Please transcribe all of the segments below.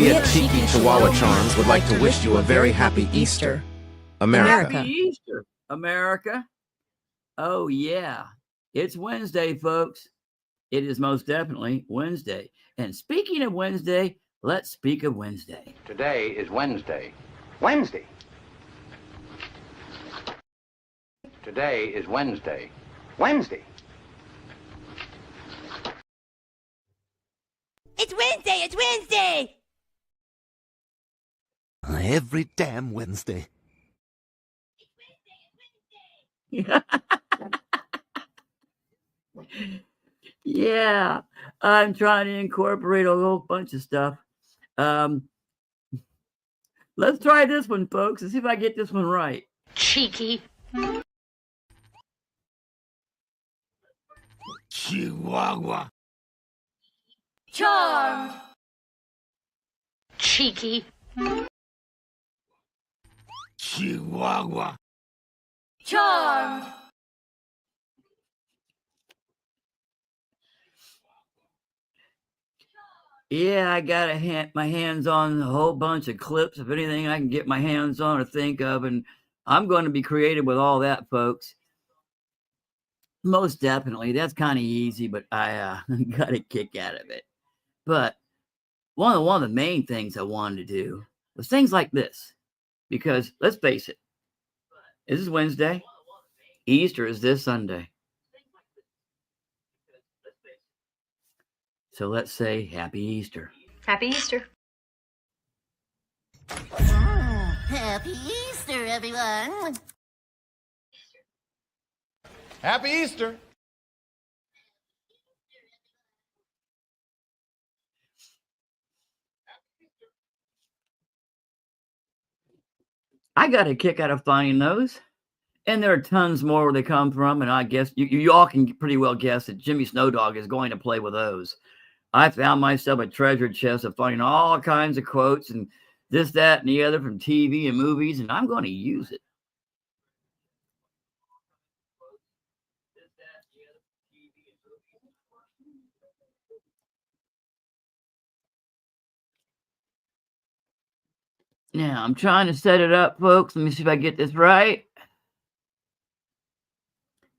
We at Cheeky Chihuahua Charms would like to wish you a very happy Easter. America. Happy Easter, America. Oh, yeah. It's Wednesday, folks. It is most definitely Wednesday. And speaking of Wednesday, let's speak of Wednesday. Today is Wednesday. Wednesday. Today is Wednesday. Wednesday. It's Wednesday! It's Wednesday! Every damn Wednesday. Yeah, I'm trying to incorporate a whole bunch of stuff. Let's try this one, folks, and see if I get this one right. Cheeky. Chihuahua. Charmed. Cheeky. Chihuahua. Charmed. Yeah, I got my hands on a whole bunch of clips of anything I can get my hands on or think of, and I'm going to be creative with all that, folks. Most definitely. That's kind of easy, but I got a kick out of it. But one of the main things I wanted to do was things like this, because let's face it, this is Wednesday. Easter is this Sunday. So let's say Happy Easter. Happy Easter. Happy Easter, everyone. Happy Easter. I got a kick out of finding those. And there are tons more where they come from. And I guess you all can pretty well guess that Jimmy Snowdog is going to play with those. I found myself a treasure chest of finding all kinds of quotes and this, that, and the other from TV and movies, and I'm going to use it. Now, I'm trying to set it up, folks. Let me see if I get this right.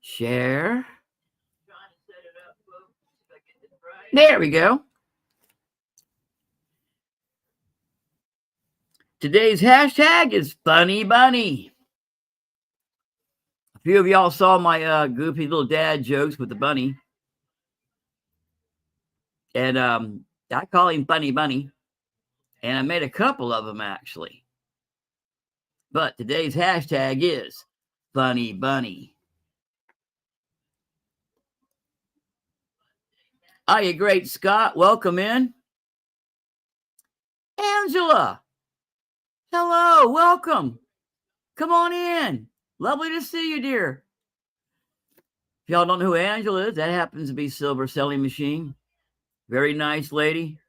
Share. There we go. Today's hashtag is Funny Bunny. A few of y'all saw my goofy little dad jokes with the bunny. And I call him Funny Bunny. And I made a couple of them, actually. But today's hashtag is Funny Bunny. Hiya, great Scott. Welcome in. Angela. Hello. Welcome. Come on in. Lovely to see you, dear. If y'all don't know who Angela is, that happens to be Silver Selling Machine. Very nice lady.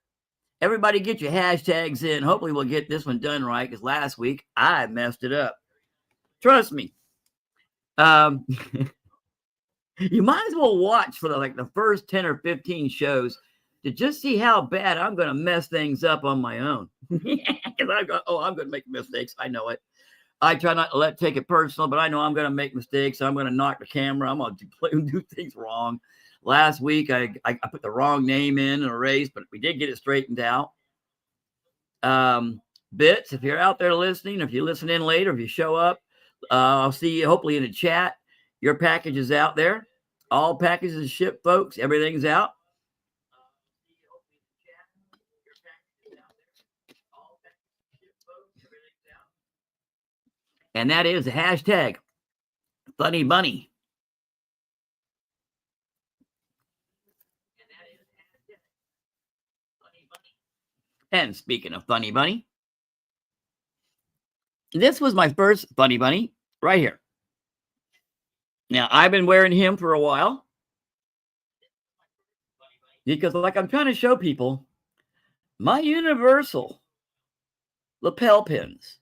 Everybody get your hashtags in. Hopefully we'll get this one done right, because last week I messed it up. Trust me. You might as well watch for the first 10 or 15 shows to just see how bad I'm going to mess things up on my own. Because I'm going to make mistakes. I know it. I try not to take it personal, but I know I'm going to make mistakes. I'm going to knock the camera. I'm going to do things wrong. Last week, I put the wrong name in a race, but we did get it straightened out. Bits, if you're out there listening, if you listen in later, if you show up, I'll see you hopefully in the chat. Your package is out there. All packages shipped, folks. Everything's out. And that is the hashtag Funny Bunny. And speaking of Funny Bunny, this was my first Funny Bunny right here. Now, I've been wearing him for a while because, like I'm trying to show people, my universal lapel pins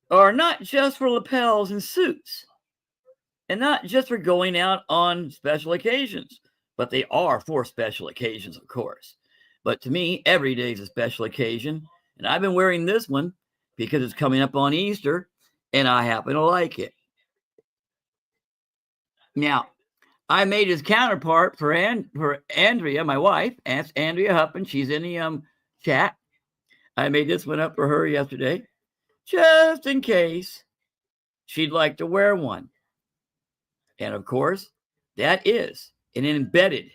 are not just for lapels and suits and not just for going out on special occasions, but they are for special occasions, of course. But to me, every day is a special occasion. And I've been wearing this one because it's coming up on Easter, and I happen to like it. Now, I made his counterpart for Andrea, my wife. Ask Andrea Huppen. She's in the chat. I made this one up for her yesterday, just in case she'd like to wear one. And of course, that is an embedded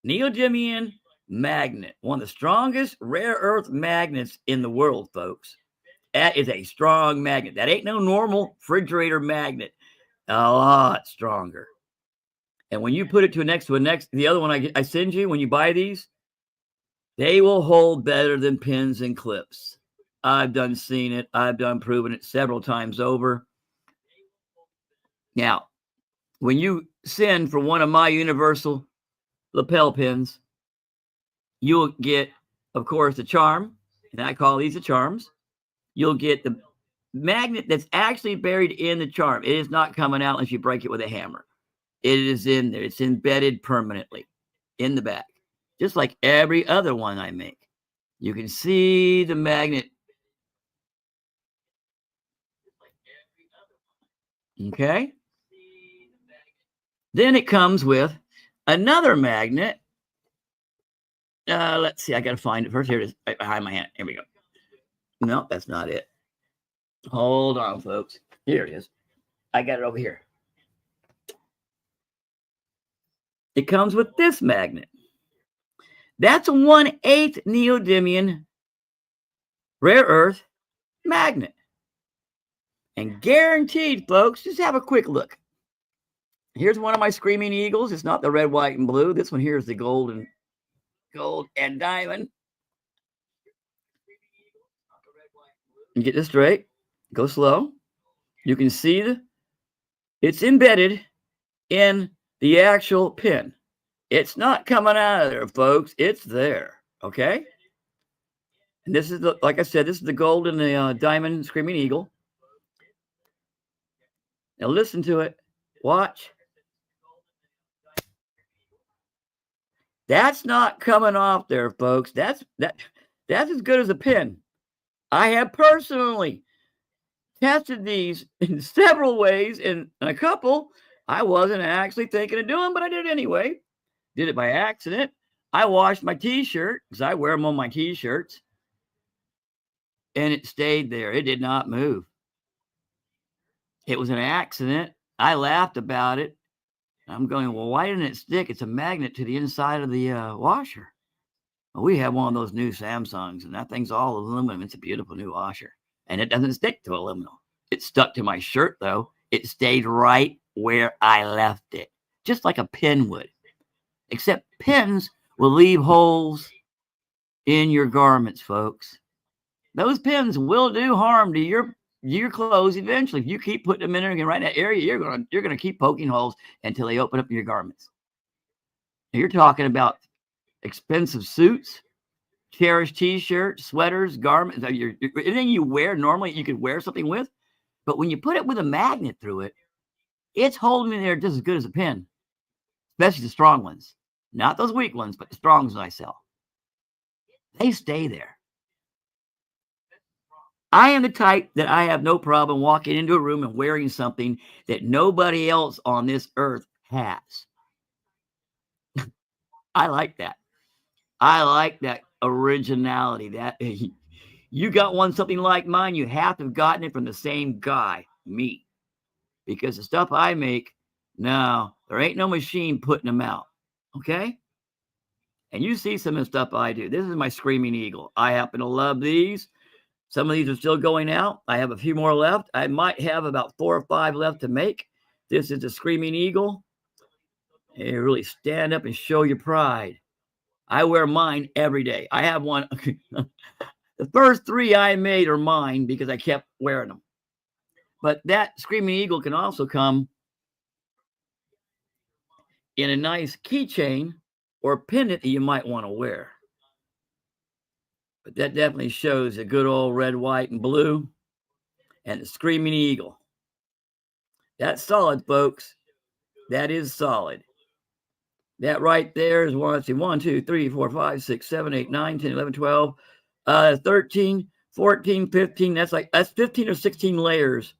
neodymium magnet, one of the strongest rare earth magnets in the world, folks. That is a strong magnet. That ain't no normal refrigerator magnet. A lot stronger. And when you put it next to the other one I send you, when you buy these, they will hold better than pins and clips. I've done seen it. I've done proven it several times over. Now, when you send for one of my universal lapel pins, you'll get, of course, the charm, and I call these the charms. You'll get the magnet that's actually buried in the charm. It is not coming out unless you break it with a hammer. It is in there. It's embedded permanently in the back, just like every other one I make. You can see the magnet. Okay. Then it comes with another magnet. Let's see. I got to find it first. Here it is, right behind my hand. Here we go. No, that's not it. Hold on, folks. Here it is. I got it over here. It comes with this magnet. That's a 1/8 neodymium rare earth magnet. And guaranteed, folks, just have a quick look. Here's one of my Screaming Eagles. It's not the red, white, and blue. This one here is the gold and diamond. You get this straight. Go slow. You can see it's embedded in the actual pin. It's not coming out of there, folks. It's there. Okay. And this is like I said, this is the gold and the diamond Screaming Eagle. Now listen to it. Watch. That's not coming off there, folks. That's as good as a pin. I have personally tested these in several ways, and a couple I wasn't actually thinking of doing, but I did anyway. Did it by accident. I washed my t-shirt because I wear them on my t-shirts, and it stayed there. It did not move. It was an accident. I laughed about it. I'm going, well, why didn't it stick? It's a magnet to the inside of the washer. Well, we have one of those new Samsungs, and that thing's all aluminum. It's a beautiful new washer, and it doesn't stick to aluminum. It stuck to my shirt, though. It stayed right where I left it, just like a pin would. Except pins will leave holes in your garments, folks. Those pins will do harm to your clothes eventually. If you keep putting them in there and right in that area, you're gonna keep poking holes until they open up in your garments. Now, you're talking about expensive suits, cherished t-shirts, sweaters, garments, anything you wear normally you could wear something with. But when you put it with a magnet through it, it's holding in there just as good as a pin, especially the strong ones. Not those weak ones, but the strong ones I sell. They stay there. I am the type that I have no problem walking into a room and wearing something that nobody else on this earth has. I like that. I like that originality. That you got something like mine, you have to have gotten it from the same guy, me. Because the stuff I make, no, there ain't no machine putting them out. Okay? And you see some of the stuff I do. This is my Screaming Eagle. I happen to love these. Some of these are still going out. I have a few more left. I might have about 4 or 5 left to make. This is the Screaming Eagle. And you really stand up and show your pride. I wear mine every day. I have one. The first 3 I made are mine because I kept wearing them. But that Screaming Eagle can also come in a nice keychain or pendant that you might want to wear. But that definitely shows a good old red, white, and blue and the Screaming Eagle. That's solid, folks. That is solid. That right there is 1, 2, 3, 4, 5, 6, 7, 8, 9, 10, 11, 12, 13, 14, 15. That's 15 or 16 layers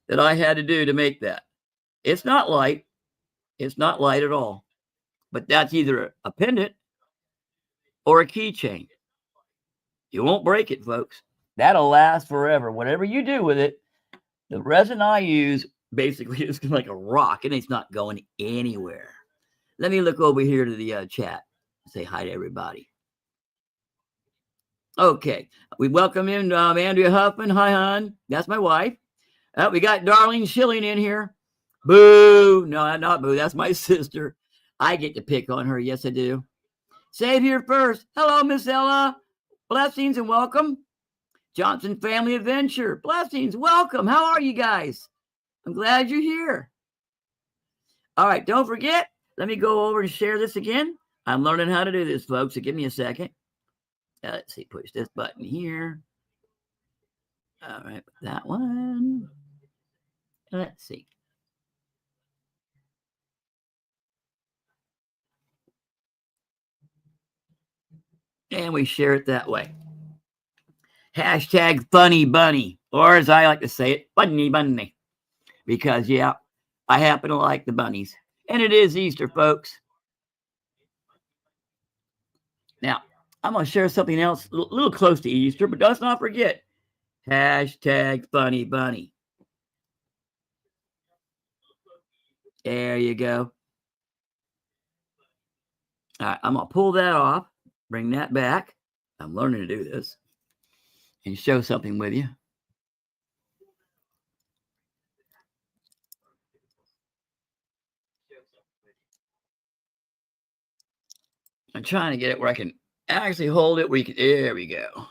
that I had to do to make that. It's not light. It's not light at all. But that's either a pendant or a keychain. You won't break it, folks. That'll last forever. Whatever you do with it, the resin I use basically is like a rock, and it's not going anywhere. Let me look over here to the chat and say hi to everybody. Okay. We welcome in Andrea Huffman. Hi, hon. That's my wife. We got Darlene Schilling in here. Boo. No, not boo. That's my sister. I get to pick on her. Yes, I do. Save here first. Hello, Miss Ella. Blessings and welcome. Johnson Family Adventure. Blessings. Welcome. How are you guys? I'm glad you're here. All right. Don't forget. Let me go over and share this again. I'm learning how to do this, folks. So give me a second. Let's see. Push this button here. All right. That one. Let's see. And we share it that way. Hashtag funny bunny, or as I like to say it, bunny bunny. Because, yeah, I happen to like the bunnies. And it is Easter, folks. Now, I'm going to share something else a little close to Easter, but let's not forget. Hashtag funny bunny. There you go. All right, I'm going to pull that off. Bring that back. I'm learning to do this and show something with you. I'm trying to get it where I can actually hold it. There we go.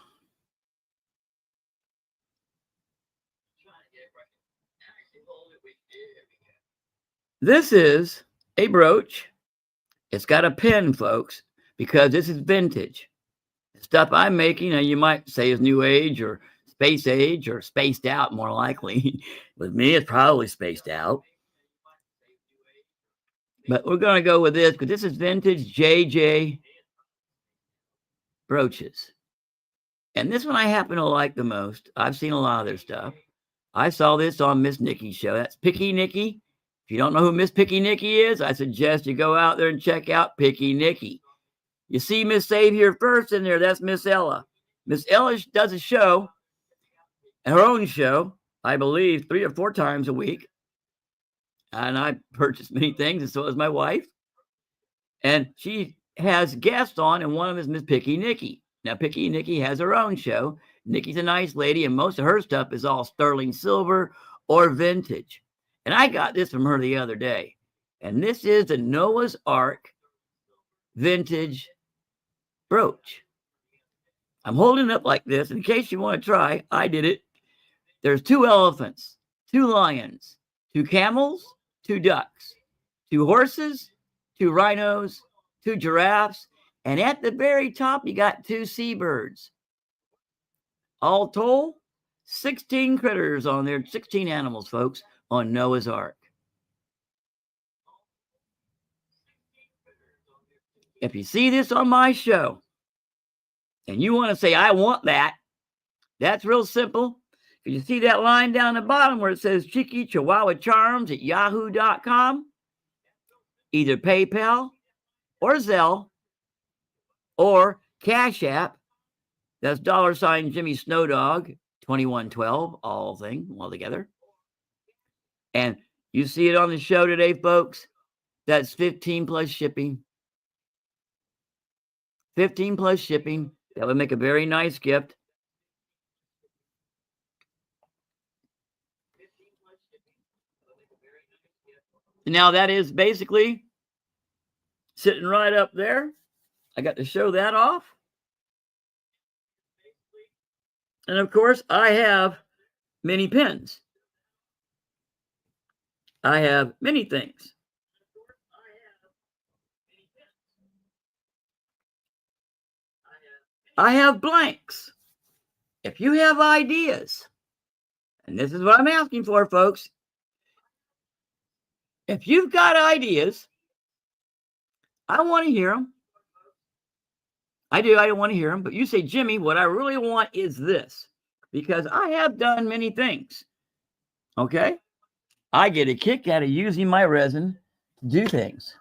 This is a brooch. It's got a pin, folks, because this is vintage. The stuff I'm making, you might say is new age or spaced out, more likely. With me, it's probably spaced out. But we're going to go with this because this is vintage JJ brooches. And this one I happen to like the most. I've seen a lot of their stuff. I saw this on Miss Nikki's show. That's Picky Nikki. If you don't know who Miss Picky Nikki is, I suggest you go out there and check out Picky Nikki. You see Miss Save Here First in there. That's Miss Ella. Miss Ella does a show, her own show, I believe, 3 or 4 times a week. And I purchased many things, and so does my wife. And she has guests on, and one of them is Miss Picky Nikki. Now, Picky Nikki has her own show. Nikki's a nice lady, and most of her stuff is all sterling silver or vintage. And I got this from her the other day. And this is the Noah's Ark vintage brooch. I'm holding it up like this. In case you want to try, I did it. There's 2 elephants, 2 lions, 2 camels, 2 ducks, 2 horses, 2 rhinos, 2 giraffes, and at the very top, you got 2 seabirds. All told, 16 critters on there, 16 animals, folks, on Noah's Ark. If you see this on my show and you want to say, I want that, that's real simple. If you see that line down the bottom where it says Cheeky Chihuahua Charms at yahoo.com, either PayPal or Zelle or Cash App, that's $ Jimmy Snowdog 2112, all together. And you see it on the show today, folks. That's 15 plus shipping. 15 plus shipping. That would make a very nice gift. Now that is basically sitting right up there. I got to show that off. And of course, I have many pins. I have many things. I have blanks. If you have ideas, and this is what I'm asking for, folks. If you've got ideas I don't want to hear them. I do. I don't want to hear them. But you say, Jimmy, what I really want is this. Because I have done many things. Okay? I get a kick out of using my resin to do things.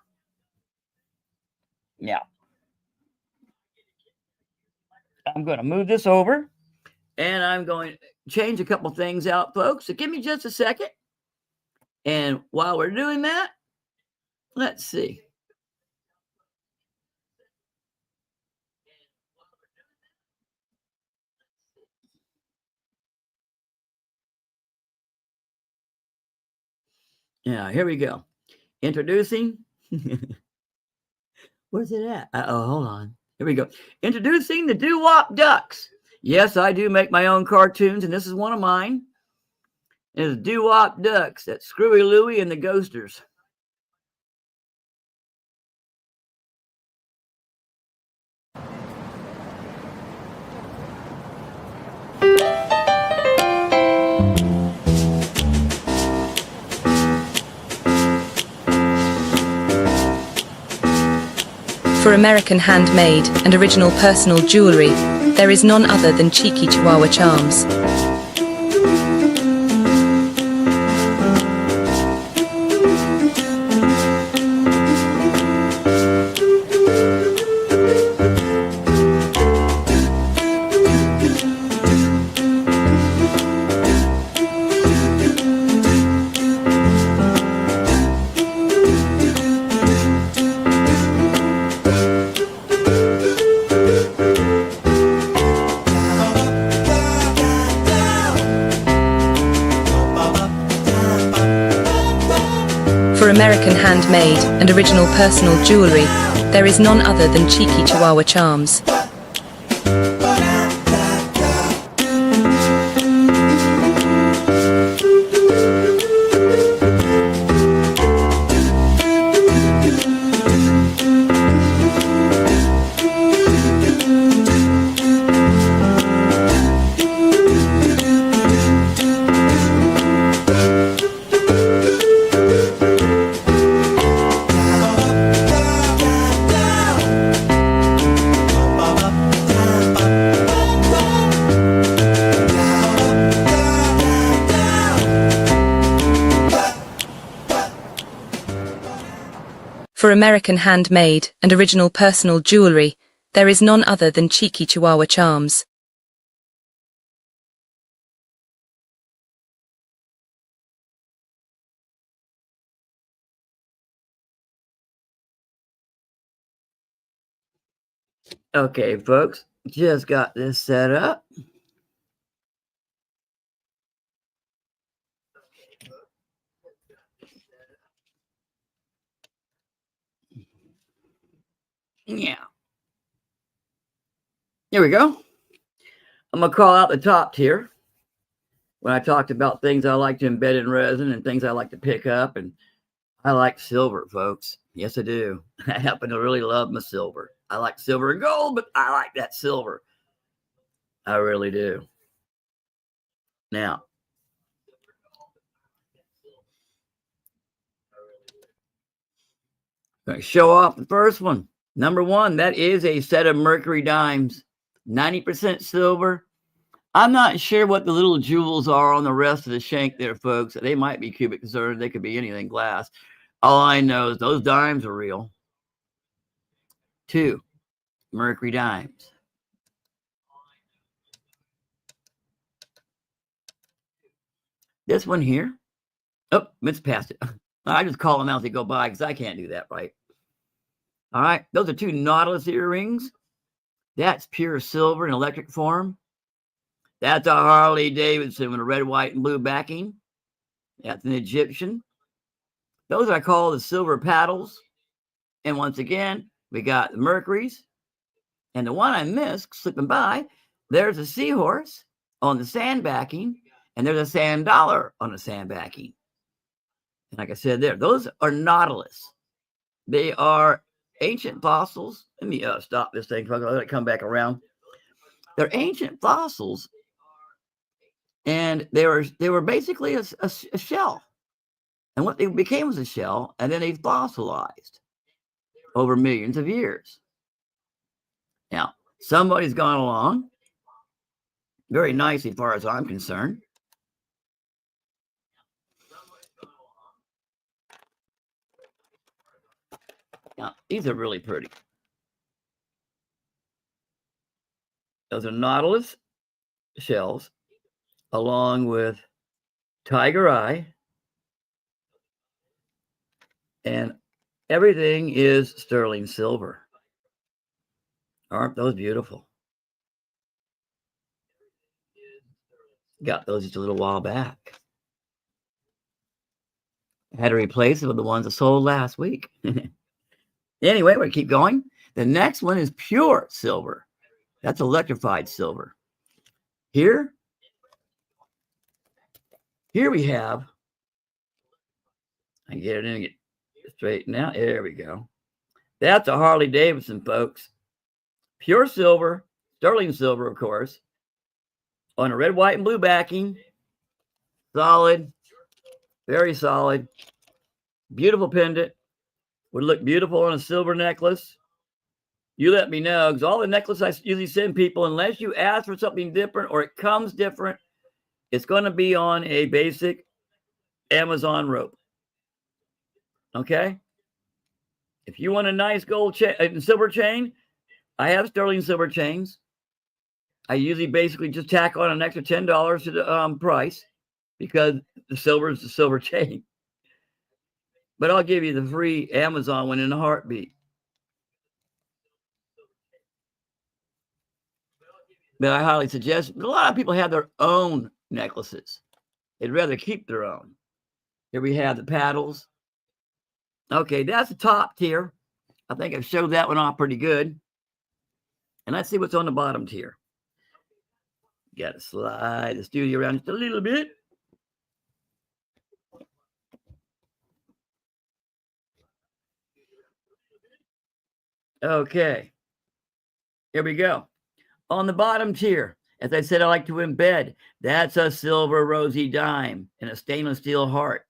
Now, I'm going to move this over. And I'm going to change a couple things out, folks. So give me just a second. And while we're doing that, let's see. Yeah, here we go. Introducing. Where's it at? Oh, hold on. Here we go. Introducing the Doo-Wop Ducks. Yes, I do make my own cartoons, and this is one of mine. It's Doo-Wop Ducks. That's Screwy Louie and the Ghosters. For American handmade and original personal jewelry, there is none other than Cheeky Chihuahua Charms. For American handmade and original personal jewelry, there is none other than Cheeky Chihuahua Charms. For American handmade and original personal jewelry, there is none other than Cheeky Chihuahua Charms. Okay, folks, just got this set up. Yeah. Here we go. I'm going to call out the top tier. When I talked about things I like to embed in resin and things I like to pick up, and I like silver, folks. Yes, I do. I happen to really love my silver. I like silver and gold, but I like that silver. I really do. Now, I'm going to show off the first one. Number one, that is a set of Mercury dimes, 90% silver. I'm not sure what the little jewels are on the rest of the shank there, folks. They might be cubic zircon. They could be anything glass. All I know is those dimes are real. 2 Mercury dimes. This one here. Oh, it's past it. I just call them out as they go by because I can't do that right. All right. Those are 2 Nautilus earrings. That's pure silver in electric form. That's a Harley Davidson with a red, white, and blue backing. That's an Egyptian. Those I call the silver paddles. And once again, we got the Mercuries. And the one I missed, slipping by, there's a seahorse on the sand backing. And there's a sand dollar on the sand backing. And like I said there, those are Nautilus. They are ancient fossils. Let me stop this thing. Let it come back around. They're ancient fossils. And they were basically a shell. And what they became was a shell. And then they fossilized. over millions of years. Now, somebody's gone along very nicely, as far as I'm concerned. Now, these are really pretty. Those are Nautilus shells, along with Tiger Eye, and everything is sterling silver. Aren't those beautiful? Got those just a little while back. I had to replace it with the ones I sold last week. Anyway, we're going to keep going. The next one is pure silver. That's electrified silver. Here we have, I get it in, get it straightened out. There we go. That's a Harley Davidson, folks. Pure silver, sterling silver, of course, on a red, white, and blue backing. Solid, very solid. Beautiful pendant. Would look beautiful on a silver necklace. You let me know, because all the necklaces I usually send people, unless you ask for something different or it comes different, it's going to be on a basic Amazon rope. Okay? If you want a nice gold chain, silver chain, I have sterling silver chains. I usually basically just tack on an extra $10 to the price because the silver is the silver chain. But I'll give you the free Amazon one in a heartbeat. But I highly suggest, a lot of people have their own necklaces. They'd rather keep their own. Here we have the paddles. Okay, that's the top tier. I think I've showed that one off pretty good. And let's see what's on the bottom tier. Got to slide the studio around just a little bit. Okay, here we go. On the bottom tier, as I said, I like to embed. That's a silver rosy dime and a stainless steel heart.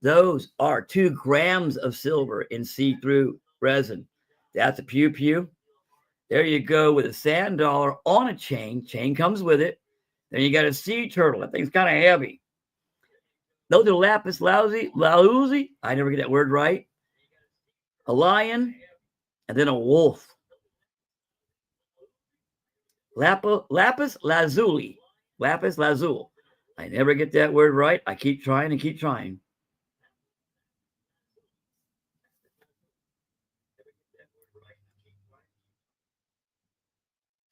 Those are 2 grams of silver in see-through resin. That's a pew pew. There you go with a sand dollar on a chain. Chain comes with it. Then you got a sea turtle. That thing's kind of heavy. Those are lapis lazuli. I never get that word right. A lion, and then a wolf. Lapis lazuli. Lapis lazuli. I never get that word right. I keep trying and keep trying.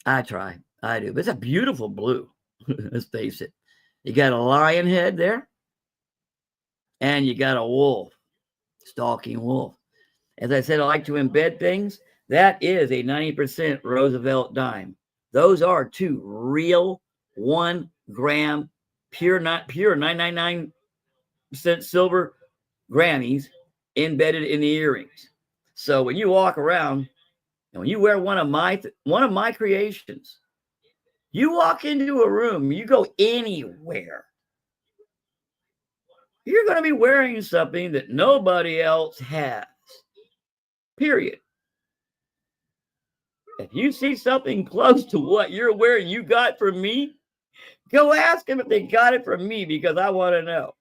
I try. I do. But it's a beautiful blue. Let's face it. You got a lion head there. And you got a wolf. Stalking wolf. As I said, I like to embed things. That is a 90% Roosevelt dime. Those are 2 real 1 gram pure 999% silver Grammys embedded in the earrings. So when you walk around and when you wear one of my creations, you walk into a room, you go anywhere, you're going to be wearing something that nobody else has. Period. If you see something close to what you're wearing you got from me, go ask them if they got it from me, because I want to know.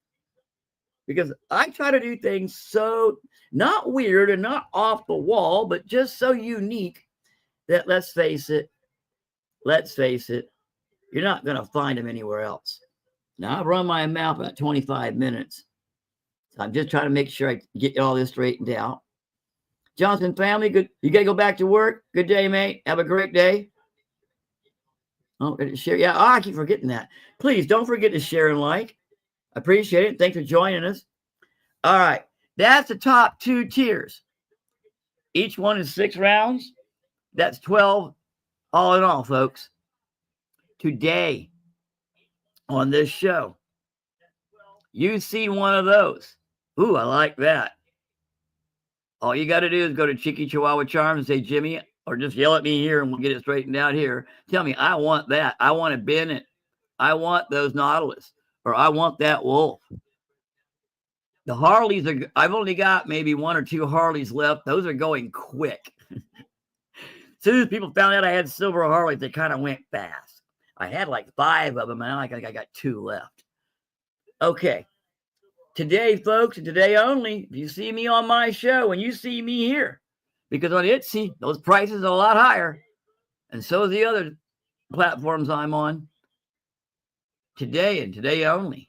Because I try to do things so not weird and not off the wall, but just so unique that, let's face it, you're not going to find them anywhere else. Now, I've run my mouth about 25 minutes. So I'm just trying to make sure I get all this straightened out. Johnson family, good. You got to go back to work. Good day, mate. Have a great day. Oh, share. Yeah, I keep forgetting that. Please don't forget to share and like. I appreciate it. Thanks for joining us. All right. That's the top 2 tiers. Each one is 6 rounds. That's 12 all in all, folks. Today on this show, you see one of those. Ooh, I like that. All you got to do is go to Cheeky Chihuahua Charms and say, Jimmy, or just yell at me here and we'll get it straightened out here. Tell me, I want that. I want to bend it. I want those Nautilus, or I want that wolf. The Harleys are, I've only got maybe 1 or 2 Harleys left. Those are going quick. As soon as people found out I had silver Harleys, they kind of went fast. I had like 5 of them, and I think I got 2 left. Okay. Today, folks, and today only, if you see me on my show and you see me here, because on Etsy, those prices are a lot higher, and so is the other platforms I'm on. Today and today only.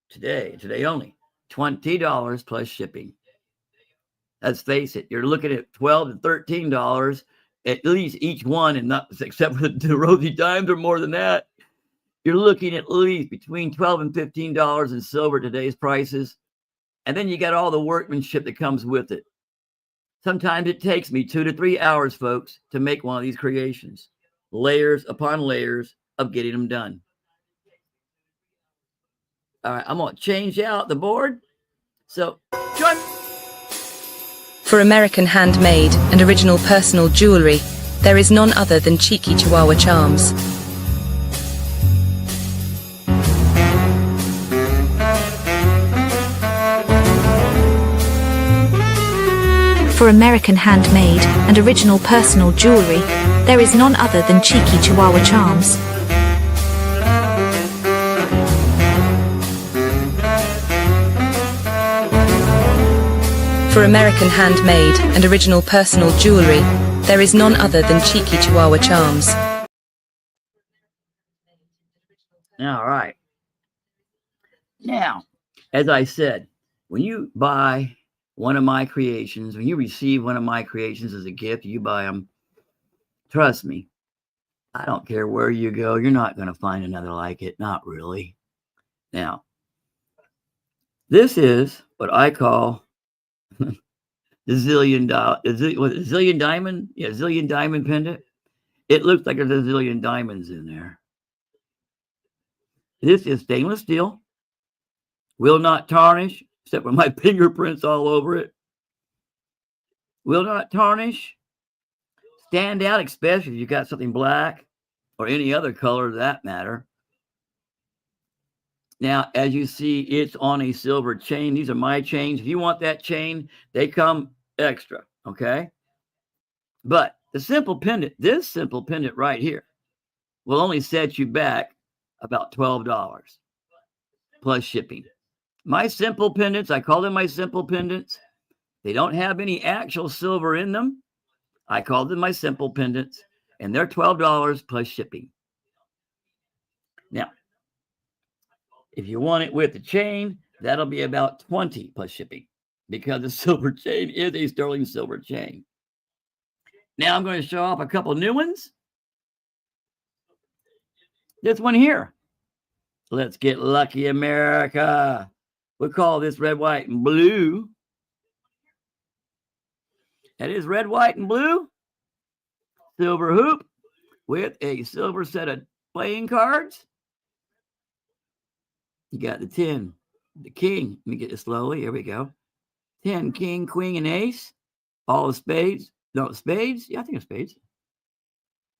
Today only. $20 plus shipping. Let's face it, you're looking at $12 to $13 at least each one, and not except for the Rosie Dimes or more than that. You're looking at least between $12 and $15 in silver today's prices. And then you got all the workmanship that comes with it. Sometimes it takes me 2 to 3 hours, folks, to make one of these creations. Layers upon layers of getting them done. All right, I'm going to change out the board. So, join. For American handmade and original personal jewelry, there is none other than Cheeky Chihuahua Charms. For American handmade and original personal jewelry, there is none other than Cheeky Chihuahua Charms. For American handmade and original personal jewelry, there is none other than Cheeky Chihuahua Charms. All right. Now, as I said, when you buy one of my creations, when you receive one of my creations as a gift, you buy them, trust me, I don't care where you go, you're not going to find another like it. Not really. Now, this is what I call the zillion diamond. Yeah, zillion diamond pendant. It looks like there's a zillion diamonds in there. This is stainless steel. Will not tarnish, except for my fingerprints all over it. Will not tarnish. Stand out, especially if you've got something black or any other color, for that matter. Now, as you see, it's on a silver chain. These are my chains. If you want that chain, they come extra, okay? But the simple pendant, this simple pendant right here, will only set you back about $12 plus shipping. My simple pendants, I call them my simple pendants. They don't have any actual silver in them. I call them my simple pendants, and they're $12 plus shipping. Now, if you want it with the chain, that'll be about $20 plus shipping, because the silver chain is a sterling silver chain. Now I'm going to show off a couple new ones. This one here. Let's get lucky, America. We'll call this red, white, and blue. That is red, white, and blue. Silver hoop with a silver set of playing cards. You got the 10, the king. Let me get this slowly. Here we go. 10, king, queen, and ace. All the spades. No, spades? Yeah, I think it's spades.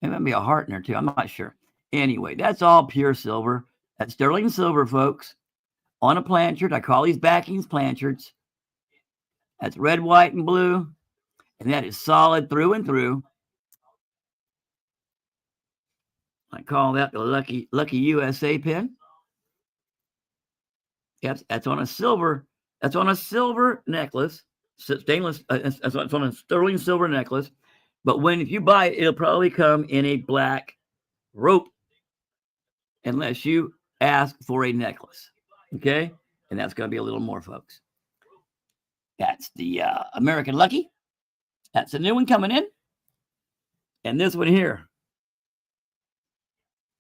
There might be a heart in there, too. I'm not sure. Anyway, that's all pure silver. That's sterling silver, folks. On a planchard. I call these backings planchards. That's red, white, and blue. And that is solid through and through. I call that the Lucky USA pin. Yes, that's on a silver. That's on a silver necklace. Stainless. That's on a sterling silver necklace. But if you buy it, it'll probably come in a black rope, unless you ask for a necklace. Okay, and that's going to be a little more, folks. That's the American Lucky. That's a new one coming in. And this one here.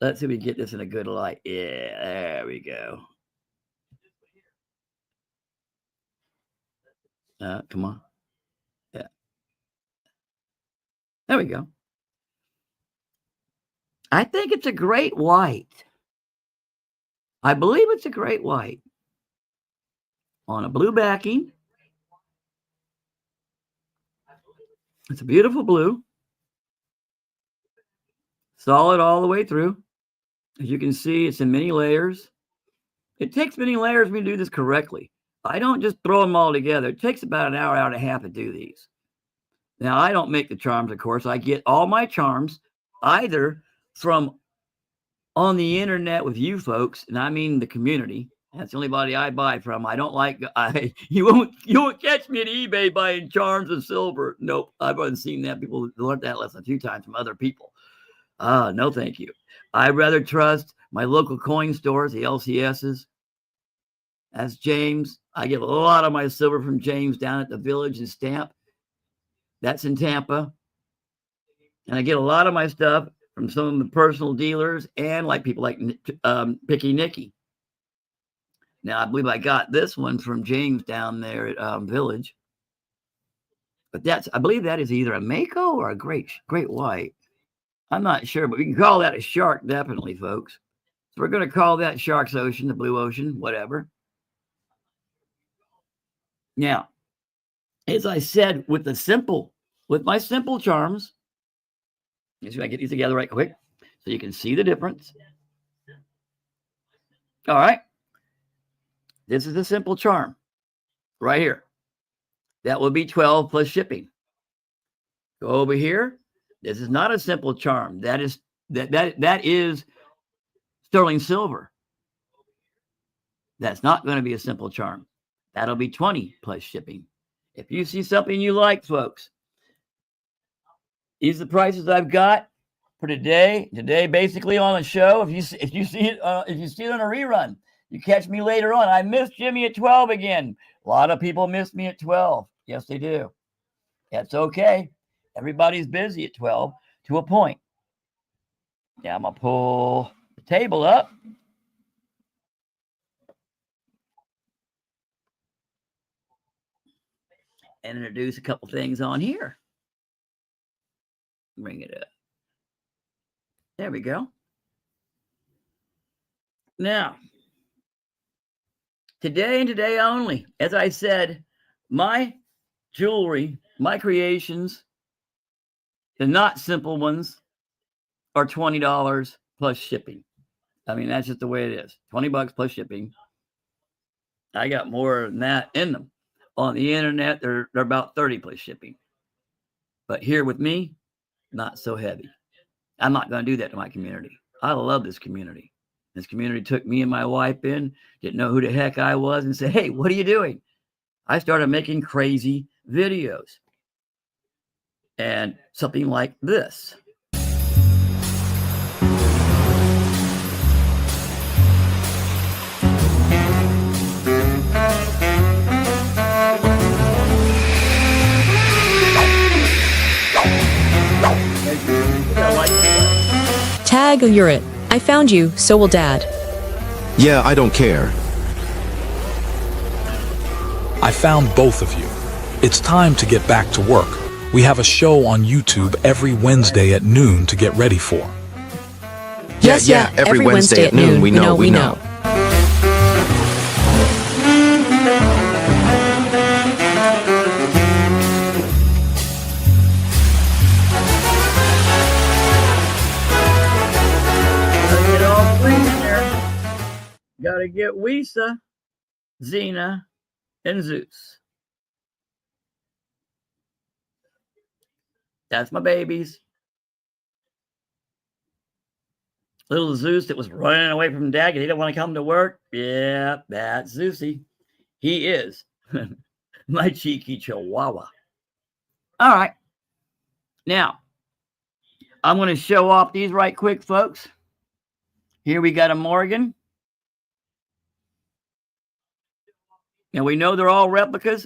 Let's see if we get this in a good light. Yeah, there we go. Come on. Yeah. There we go. I think it's a great white. I believe it's a great white. On a blue backing. It's a beautiful blue. Solid all the way through. As you can see, it's in many layers It takes many layers for me to do this correctly. I don't just throw them all together. It takes about an hour, hour and a half to do these. Now, I don't make the charms, of course. I get all my charms either from on the internet with you folks, and I mean the community. That's the only body I buy from. I don't like you won't catch me at eBay buying charms and silver. Nope, I've already seen that. People learned that lesson a few times from other people. No, thank you. I'd rather trust my local coin stores, the LCSs. That's James. I get a lot of my silver from James down at the Village and Stamp. That's in Tampa. And I get a lot of my stuff from some of the personal dealers and like people like Picky Nicky. Now, I believe I got this one from James down there at Village. But I believe that is either a Mako or a great white. I'm not sure, but we can call that a shark, definitely, folks. So we're going to call that Shark's Ocean, the Blue Ocean, whatever. Now, as I said, with my simple charms, let's see if I get these together right quick so you can see the difference. All right. This is a simple charm right here. That will be 12 plus shipping. Go over here. This is not a simple charm. That is sterling silver. That's not going to be a simple charm. That'll be 20 plus shipping. If you see something you like, folks, these are the prices I've got for today. Today, basically on the show. If you see it on a rerun, you catch me later on. I missed Jimmy at 12 again. A lot of people miss me at 12. Yes, they do. That's okay. Everybody's busy at 12 to a point. Now I'm going to pull the table up. And introduce a couple things on here. Bring it up. There we go. Now, today and today only, as I said, my jewelry, my creations, the not simple ones, are $20 plus shipping. I mean, that's just the way it is. $20 plus shipping. I got more than that in them. On the internet, they're about 30 plus shipping. But here with me, not so heavy. I'm not going to do that to my community. I love this community. This community took me and my wife in, didn't know who the heck I was, and said, hey, what are you doing? I started making crazy videos. And something like this. Tag, you're it. I found you, so will Dad. Yeah, I don't care. I found both of you. It's time to get back to work. We have a show on YouTube every Wednesday at noon to get ready for. Yes, every Wednesday at noon. We know. Gotta get Wisa, Xena, and Zeus. That's my babies. Little Zeus that was running away from Dad because he didn't want to come to work. Yeah, that's Zeusy. He is my cheeky chihuahua. All right. Now, I'm going to show off these right quick, folks. Here we got a Morgan. Now, we know they're all replicas.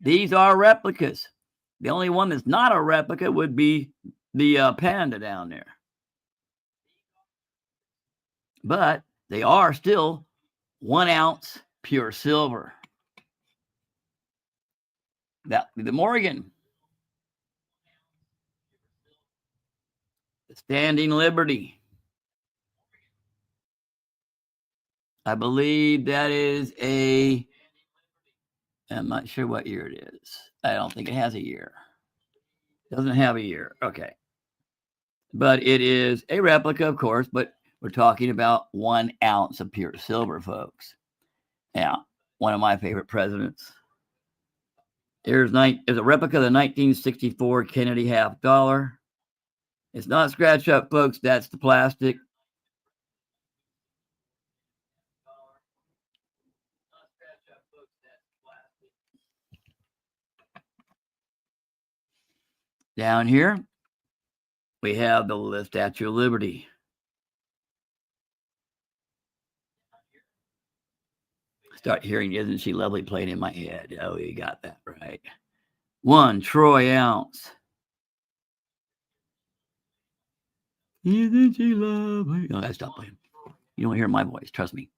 These are replicas. The only one that's not a replica would be the panda down there. But they are still 1 ounce pure silver. That the Morgan. The Standing Liberty. I believe that is I'm not sure what year it is. I don't think it has a year. Doesn't have a year. Okay. But it is a replica, of course, but We're talking about 1 ounce of pure silver, folks. Now, one of my favorite presidents. There's a replica of the 1964 Kennedy half dollar. It's not scratched up, folks. That's the plastic. Down here, we have the Statue of Liberty. Start hearing "Isn't She Lovely" playing in my head. Oh, you got that right. 1 troy ounce. Isn't she lovely? No, that's not playing. You don't hear my voice, trust me.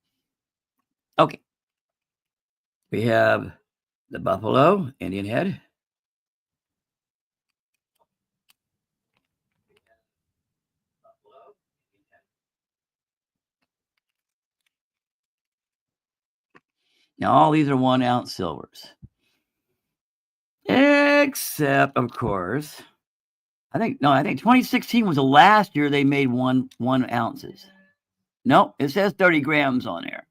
Okay. We have the buffalo, Indian head. Now, all these are 1 ounce silvers. Except, of course, I think 2016 was the last year they made one ounces. No, it says 30 grams on there.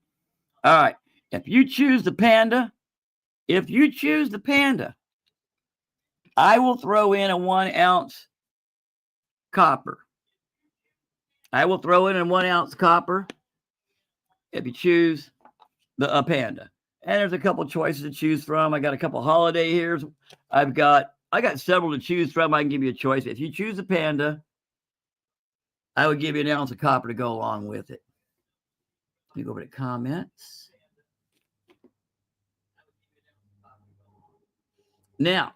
All right. If you choose the panda, I will throw in a 1 ounce copper. I will throw in a 1 ounce copper if you choose the panda. And there's a couple choices to choose from. I got a couple holiday here. I got several to choose from. I can give you a choice. If you choose the panda, I would give you an ounce of copper to go along with it. Let me go over to comments. Now,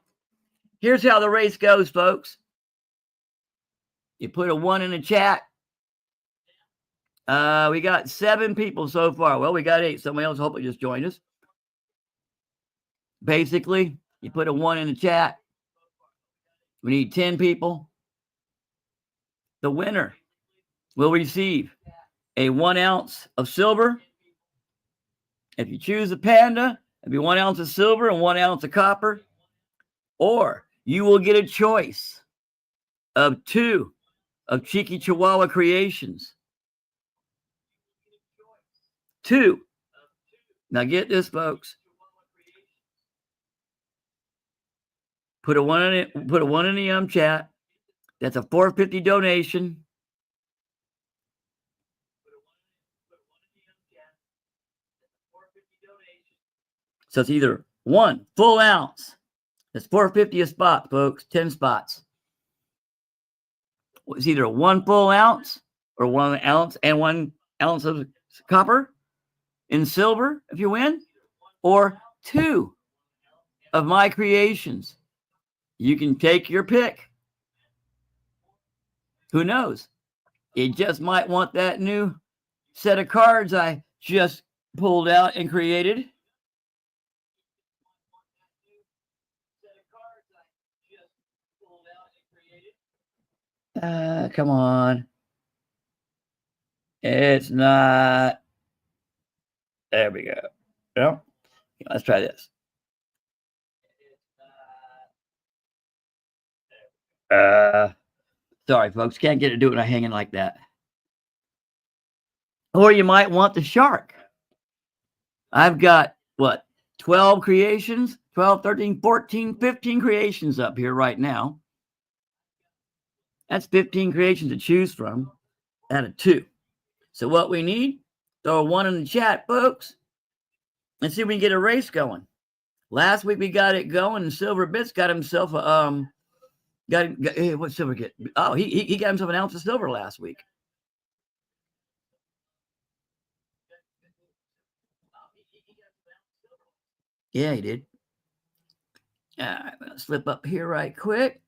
here's how the race goes, folks. You put a 1 in the chat. We got 7 people so far. Well, we got 8. Somebody else hopefully just joined us. Basically, you put a 1 in the chat. We need 10 people. The winner will receive a 1 ounce of silver. If you choose the panda, it'll be 1 ounce of silver and 1 ounce of copper. Or you will get a choice of 2 of Cheeky Chihuahua Creations. 2. Now get this, folks. Put a 1 in it. Put a 1 in the chat. That's a $4.50 donation. So it's either 1 full ounce. That's $4.50 a spot, folks. 10 spots. It's either 1 full ounce or 1 ounce and 1 ounce of copper in silver if you win, or 2 of my creations. You can take your pick. Who knows? You just might want that new set of cards I just pulled out and created. Come on. It's not. There we go. No. Let's try this. Sorry, folks. Can't get to do it when I hang in like that. Or you might want the shark. I've got, 12 creations? 12, 13, 14, 15 creations up here right now. That's 15 creations to choose from out of 2. So what we need, throw a 1 in the chat, folks. Let's see if we can get a race going. Last week we got it going, and Silver Bits got himself a hey, what's Silver get? Oh, he got himself an ounce of silver last week. Yeah, he did. All right, I'm gonna slip up here right quick.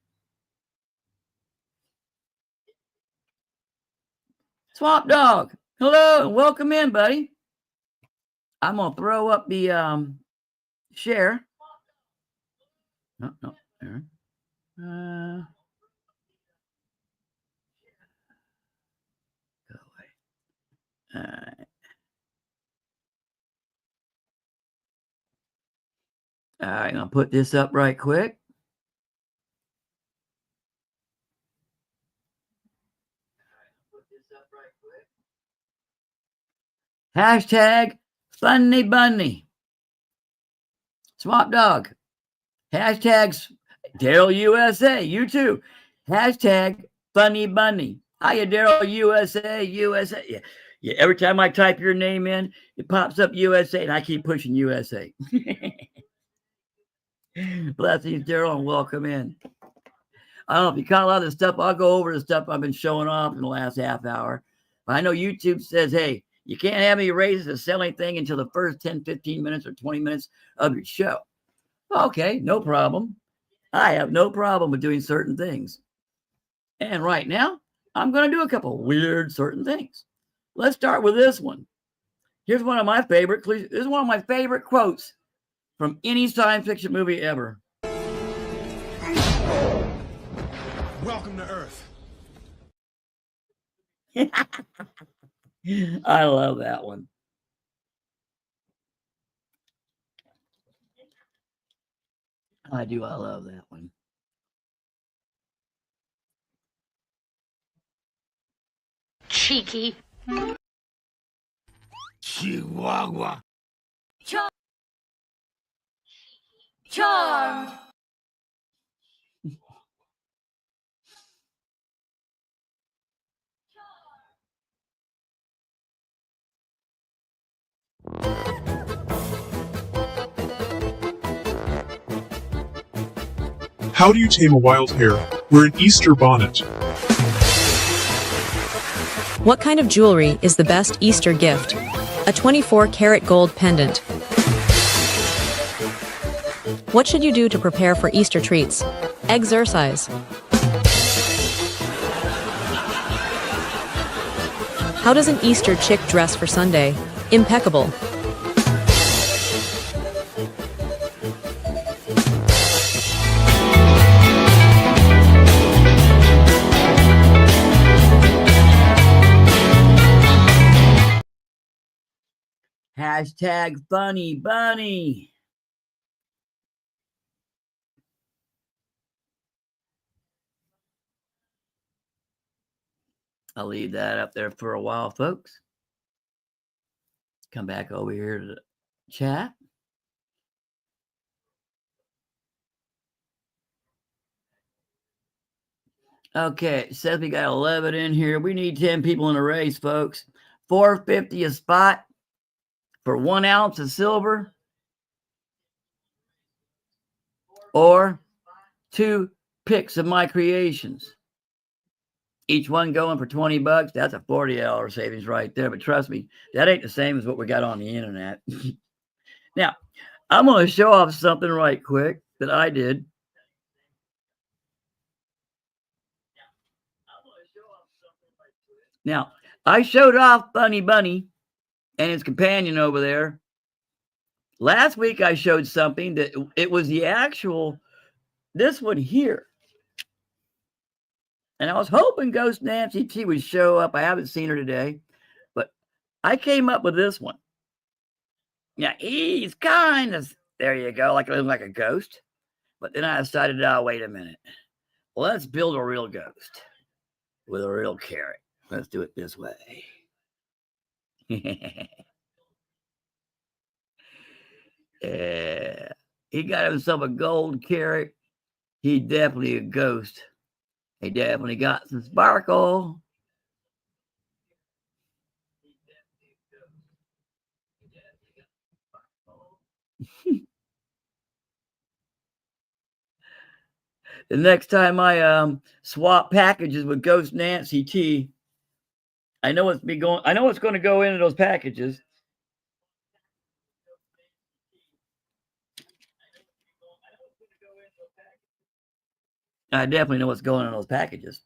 Swamp Dog, hello and welcome in, buddy. I'm gonna throw up the share. No, there. Go away. All right. All right, I'm gonna put this up right quick. Hashtag Funny Bunny. Swap Dog. Hashtags Daryl USA. You too. Hashtag Funny Bunny. Hiya, Daryl USA. USA. Yeah. Yeah. Every time I type your name in, it pops up USA, and I keep pushing USA. Blessings, Daryl, and welcome in. I don't know if you caught a lot of the stuff. I'll go over the stuff I've been showing off in the last half hour. But I know YouTube says, hey, you can't have any raises to sell anything until the first 10, 15 minutes or 20 minutes of your show. Okay, no problem. I have no problem with doing certain things. And right now, I'm going to do a couple weird certain things. Let's start with this one. Here's one of my favorite. This is one of my favorite quotes from any science fiction movie ever. Welcome to Earth. I love that one. I do. I love that one. Cheeky. Chihuahua. Charmed. How do you tame a wild hare? Wear an Easter bonnet. What kind of jewelry is the best Easter gift? A 24-karat gold pendant. What should you do to prepare for Easter treats? Exercise. How does an Easter chick dress for Sunday? Impeccable. Hashtag Funny Bunny. I'll leave that up there for a while, folks. Come back over here to the chat. Okay, it says we got 11 in here. We need 10 people in the race, folks. $4.50 a spot for 1 ounce of silver, or 2 picks of my creations. Each one going for $20. That's a $40 savings right there. But trust me, that ain't the same as what we got on the internet. Now, I'm going to show off something right quick that I did. Now, I showed off Funny Bunny and his companion over there. Last week, I showed something that it was the actual, this one here. And I was hoping Ghost Nancy T would show up. I haven't seen her today, but I came up with this one. Now, he's kind of, there you go, like a ghost. But then I decided, oh, wait a minute. Let's build a real ghost with a real carrot. Let's do it this way. Yeah. He got himself a gold carrot. He definitely a ghost. He definitely got some sparkle. The next time I swap packages with Ghost Nancy T, I know what's going to go into those packages. I definitely know what's going on in those packages.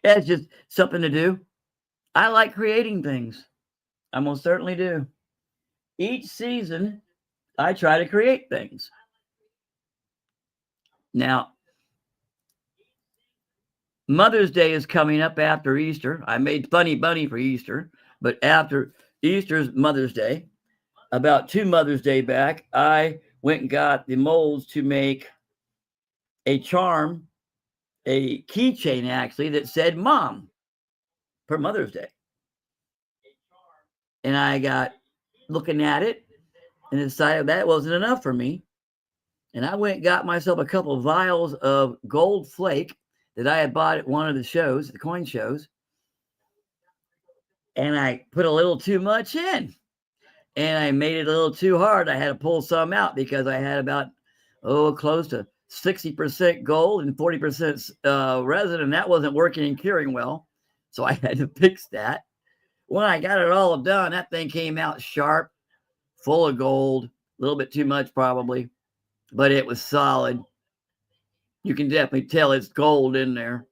It's just something to do. I like creating things. I most certainly do. Each season, I try to create things. Now, Mother's Day is coming up after Easter. I made Funny Bunny for Easter, but after Easter's Mother's Day, about 2 Mother's Day back, I went and got the molds to make a charm, a keychain actually, that said Mom for Mother's Day. And I got looking at it and decided that wasn't enough for me. And I went and got myself a couple of vials of gold flake that I had bought at one of the shows, the coin shows. And I put a little too much in. And I made it a little too hard. I had to pull some out because I had about, close to 60% gold and 40% resin. And that wasn't working and curing well. So I had to fix that. When I got it all done, that thing came out sharp, full of gold, a little bit too much probably, but it was solid. You can definitely tell it's gold in there.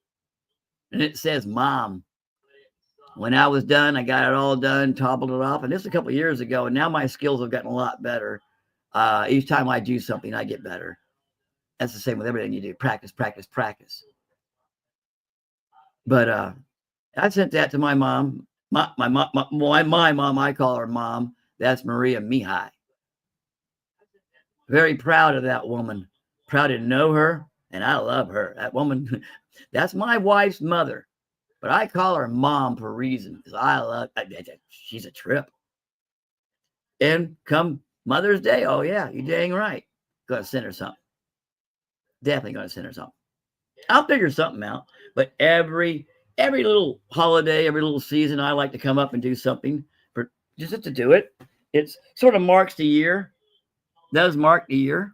And it says Mom. When I was done, I got it all done, toppled it off. And this was a couple of years ago. And now my skills have gotten a lot better. Each time I do something, I get better. That's the same with everything you do. Practice, practice, practice. But I sent that to my mom. My mom, I call her Mom. That's Maria Mihai. Very proud of that woman. Proud to know her. And I love her. That woman, that's my wife's mother. But I call her Mom for a reason. Because I love, she's a trip. And come Mother's Day, oh yeah, you're dang right. Gonna send her something. Definitely gonna send her something. I'll figure something out. But every little holiday, every little season, I like to come up and do something for just to do it. It's sort of marks the year. Does mark the year.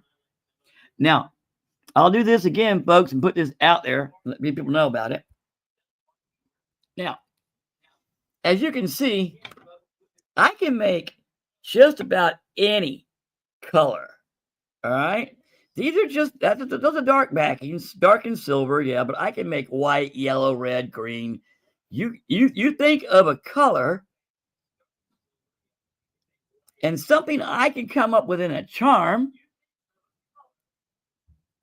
Now, I'll do this again, folks, and put this out there. Let people know about it. Now, as you can see, I can make just about any color. All right. These are just, those are dark backings, dark and silver, yeah, but I can make white, yellow, red, green. You think of a color and something I can come up with in a charm.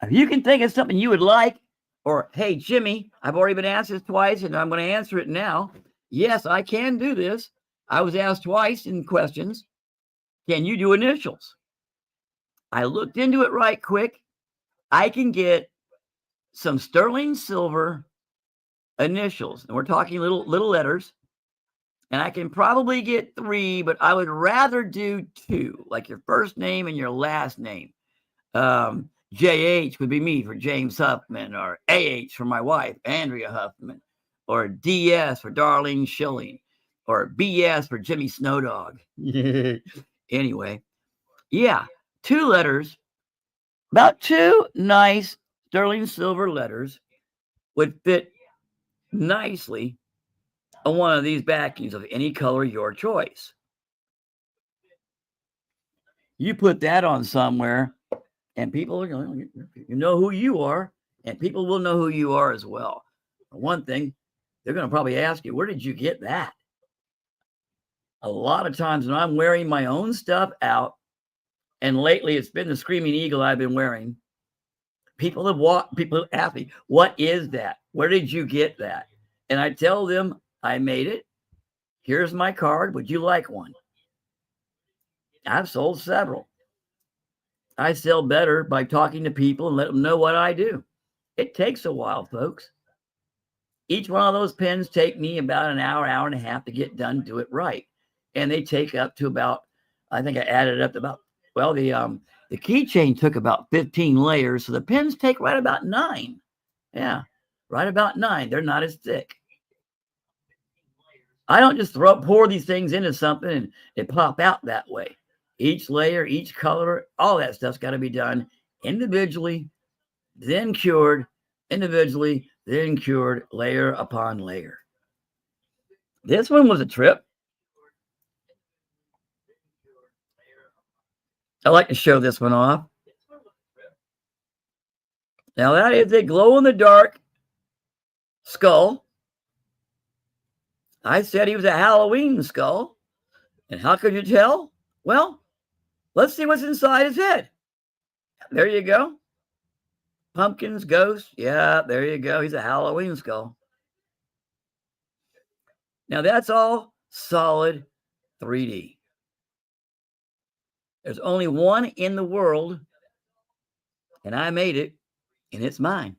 If you can think of something you would like, or, hey, Jimmy, I've already been asked this twice, and I'm going to answer it now. Yes, I can do this. I was asked twice in questions. Can you do initials? I looked into it right quick. I can get some sterling silver initials, and we're talking little letters. And I can probably get 3, but I would rather do 2, like your first name and your last name. JH would be me for James Huffman, or AH for my wife, Andrea Huffman, or DS for Darlene Schilling, or BS for Jimmy Snowdog. Anyway, yeah, 2 letters, about 2 nice sterling silver letters would fit nicely on one of these backings of any color your choice. You put that on somewhere, and people, you know who you are, and people will know who you are as well. One thing, they're going to probably ask you, where did you get that? A lot of times when I'm wearing my own stuff out, and lately it's been the Screaming Eagle I've been wearing, people have asked me, what is that? Where did you get that? And I tell them, I made it. Here's my card. Would you like one? I've sold several. I sell better by talking to people and let them know what I do. It takes a while, folks. Each one of those pens take me about an hour, hour and a half to get done, do it right. And they take up to about, I think I added up to about, well, the keychain took about 15 layers. So the pens take right about 9. Yeah, right about 9. They're not as thick. I don't just pour these things into something and it pop out that way. Each layer, each color, all that stuff's got to be done individually, then cured, individually, then cured, layer upon layer. This one was a trip. I like to show this one off. Now that is a glow-in-the-dark skull. I said he was a Halloween skull. And how could you tell? Well, let's see what's inside his head. There you go. Pumpkins, ghosts. Yeah, there you go. He's a Halloween skull. Now that's all solid 3D. There's only one in the world, and I made it, and it's mine.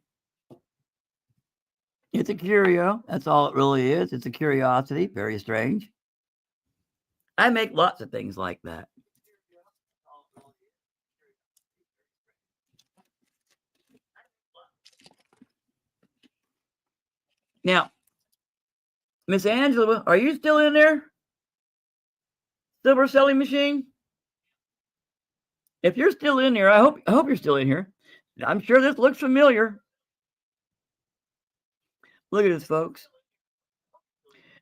It's a curio. That's all it really is. It's a curiosity. Very strange. I make lots of things like that. Now, Miss Angela, are you still in there? Silver Selling Machine? If you're still in there, I hope you're still in here. I'm sure this looks familiar. Look at this, folks.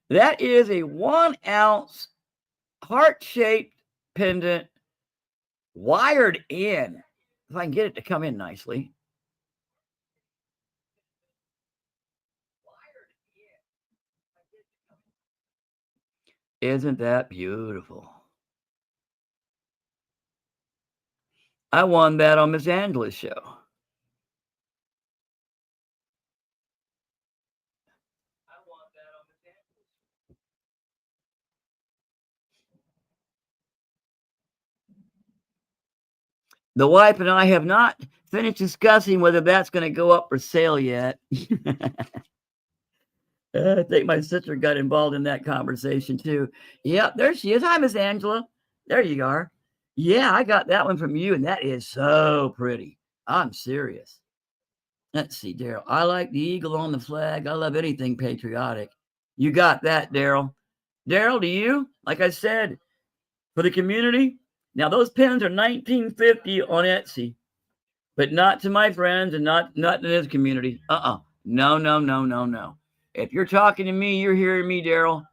That is a 1 ounce heart-shaped pendant wired in. If I can get it to come in nicely. Isn't that beautiful? I won that on Miss Angela's show. The wife and I have not finished discussing whether that's going to go up for sale yet. I think my sister got involved in that conversation too. Yep, there she is. Hi, Miss Angela. There you are. Yeah, I got that one from you, and that is so pretty. I'm serious. Let's see, Daryl. I like the eagle on the flag. I love anything patriotic. You got that, Daryl. Daryl, do you? Like I said, for the community. Now, those pins are $19.50 on Etsy, but not to my friends and not in this community. No. If you're talking to me, you're hearing me, Daryl.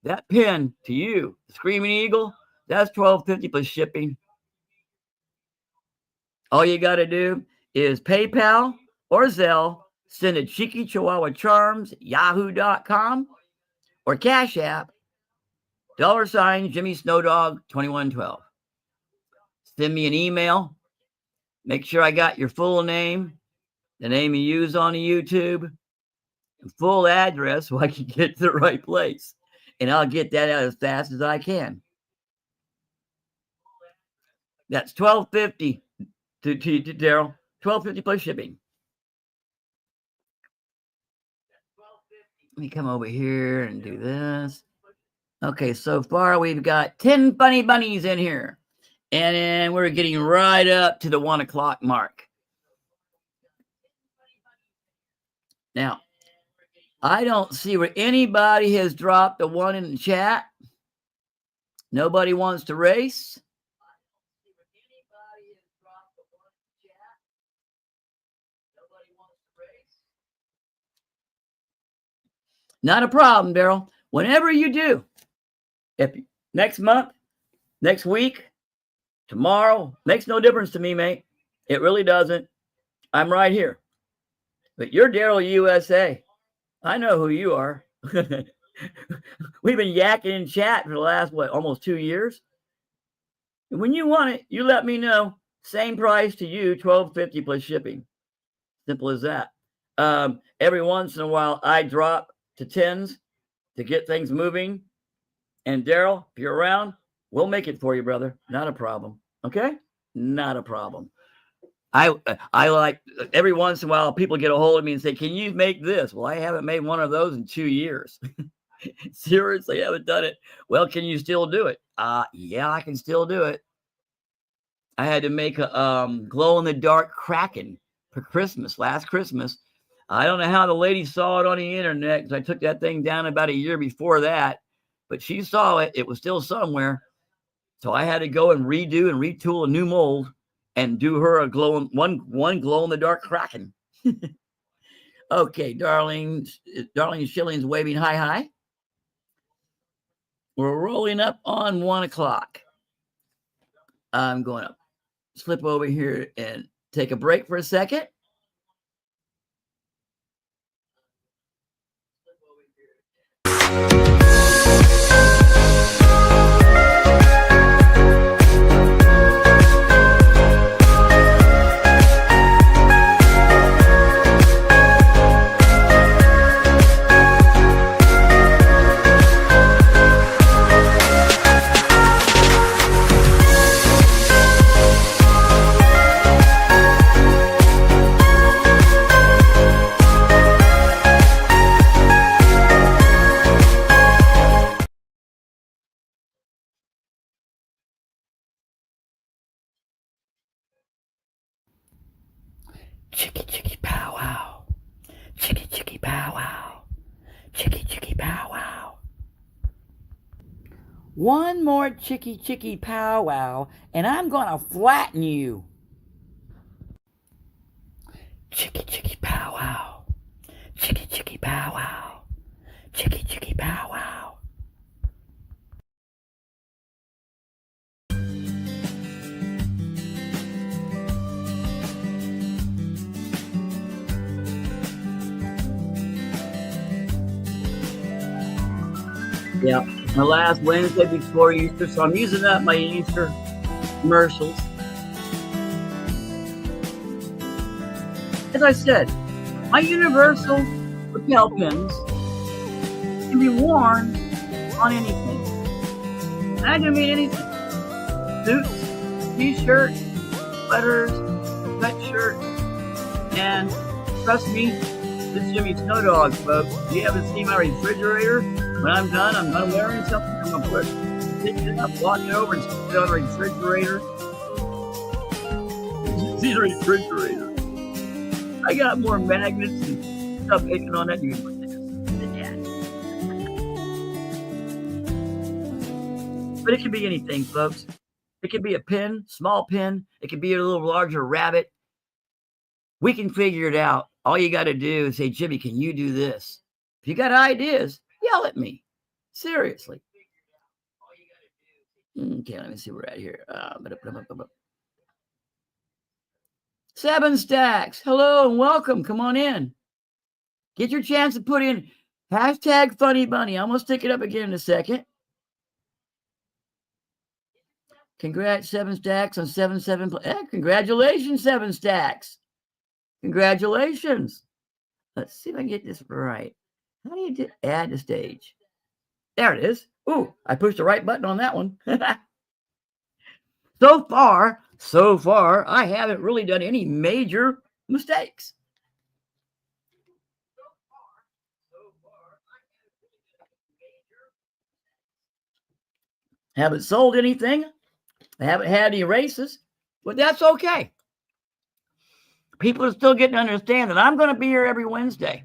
That pin to you, the Screaming Eagle, that's $12.50 plus shipping. All you got to do is PayPal or Zelle, send a Cheeky Chihuahua Charms, yahoo.com, or Cash App, $ Jimmy Snowdog 2112. Send me an email. Make sure I got your full name, the name you use on the YouTube, and full address so I can get to the right place. And I'll get that out as fast as I can. That's $12.50 to Daryl. $12.50 plus shipping. Let me come over here and do this. Okay, so far we've got 10 funny bunnies in here. And then we're getting right up to the 1 o'clock mark. Now, I don't see where anybody has dropped a 1 in the chat. Nobody wants to race. Not a problem, Daryl. Whenever you do, if next month, next week, tomorrow, makes no difference to me, mate. It really doesn't. I'm right here. But you're Daryl USA. I know who you are. We've been yakking in chat for the last, almost 2 years. And when you want it, you let me know. Same price to you, $12.50 plus shipping. Simple as that. Every once in a while, I drop to 10s to get things moving. And Daryl, if you're around, we'll make it for you, brother. Not a problem. Okay? Not a problem. I like every once in a while people get a hold of me and say, can you make this? Well, I haven't made one of those in 2 years. Seriously, haven't done it. Well, can you still do it? Yeah, I can still do it. I had to make a glow-in-the-dark Kraken for Christmas, last Christmas. I don't know how the lady saw it on the internet because I took that thing down about a year before that, but she saw it. It was still somewhere. So I had to go and redo and retool a new mold and do her a one glow-in-the-dark Kraken. Okay, darling Shillings waving hi. We're rolling up on 1 o'clock. I'm going to slip over here and take a break for a second. Chicky, chicky, pow, wow. Chicky, chicky, pow, wow. Chicky, chicky, pow, wow. One more chicky, chicky, pow, wow, and I'm gonna flatten you. Chicky, chicky, pow, wow. Chicky, chicky, pow, wow. Chicky, chicky, pow, wow. Yeah, the last Wednesday before Easter, so I'm using up my Easter commercials. As I said, my universal lapel pins can be worn on anything. And I do mean anything. Suits, t-shirts, sweaters, sweatshirts, and trust me, this is Jimmy Snow Dog, folks. If you haven't seen my refrigerator, when I'm done wearing something, I'm going to pick it up, walk it over, and stick it on the refrigerator. See the refrigerator. I got more magnets and stuff hanging on that dude. But it can be anything, folks. It could be a pin, small pin. It could be a little larger rabbit. We can figure it out. All you got to do is say, Jimmy, can you do this? If you got ideas, yell at me. Seriously. Okay, let me see where we're at here. 7 Stacks. Hello and welcome. Come on in. Get your chance to put in hashtag Funny Bunny. I'm going to stick it up again in a second. Congrats, 7 Stacks on 7-7. Congratulations, 7 Stacks. Congratulations. Let's see if I can get this right. How do you add to stage? There it is. Ooh, I pushed the right button on that one. So far, I haven't really done any major mistakes. Haven't sold anything. I haven't had any races, but that's okay. People are still getting to understand that I'm going to be here every Wednesday.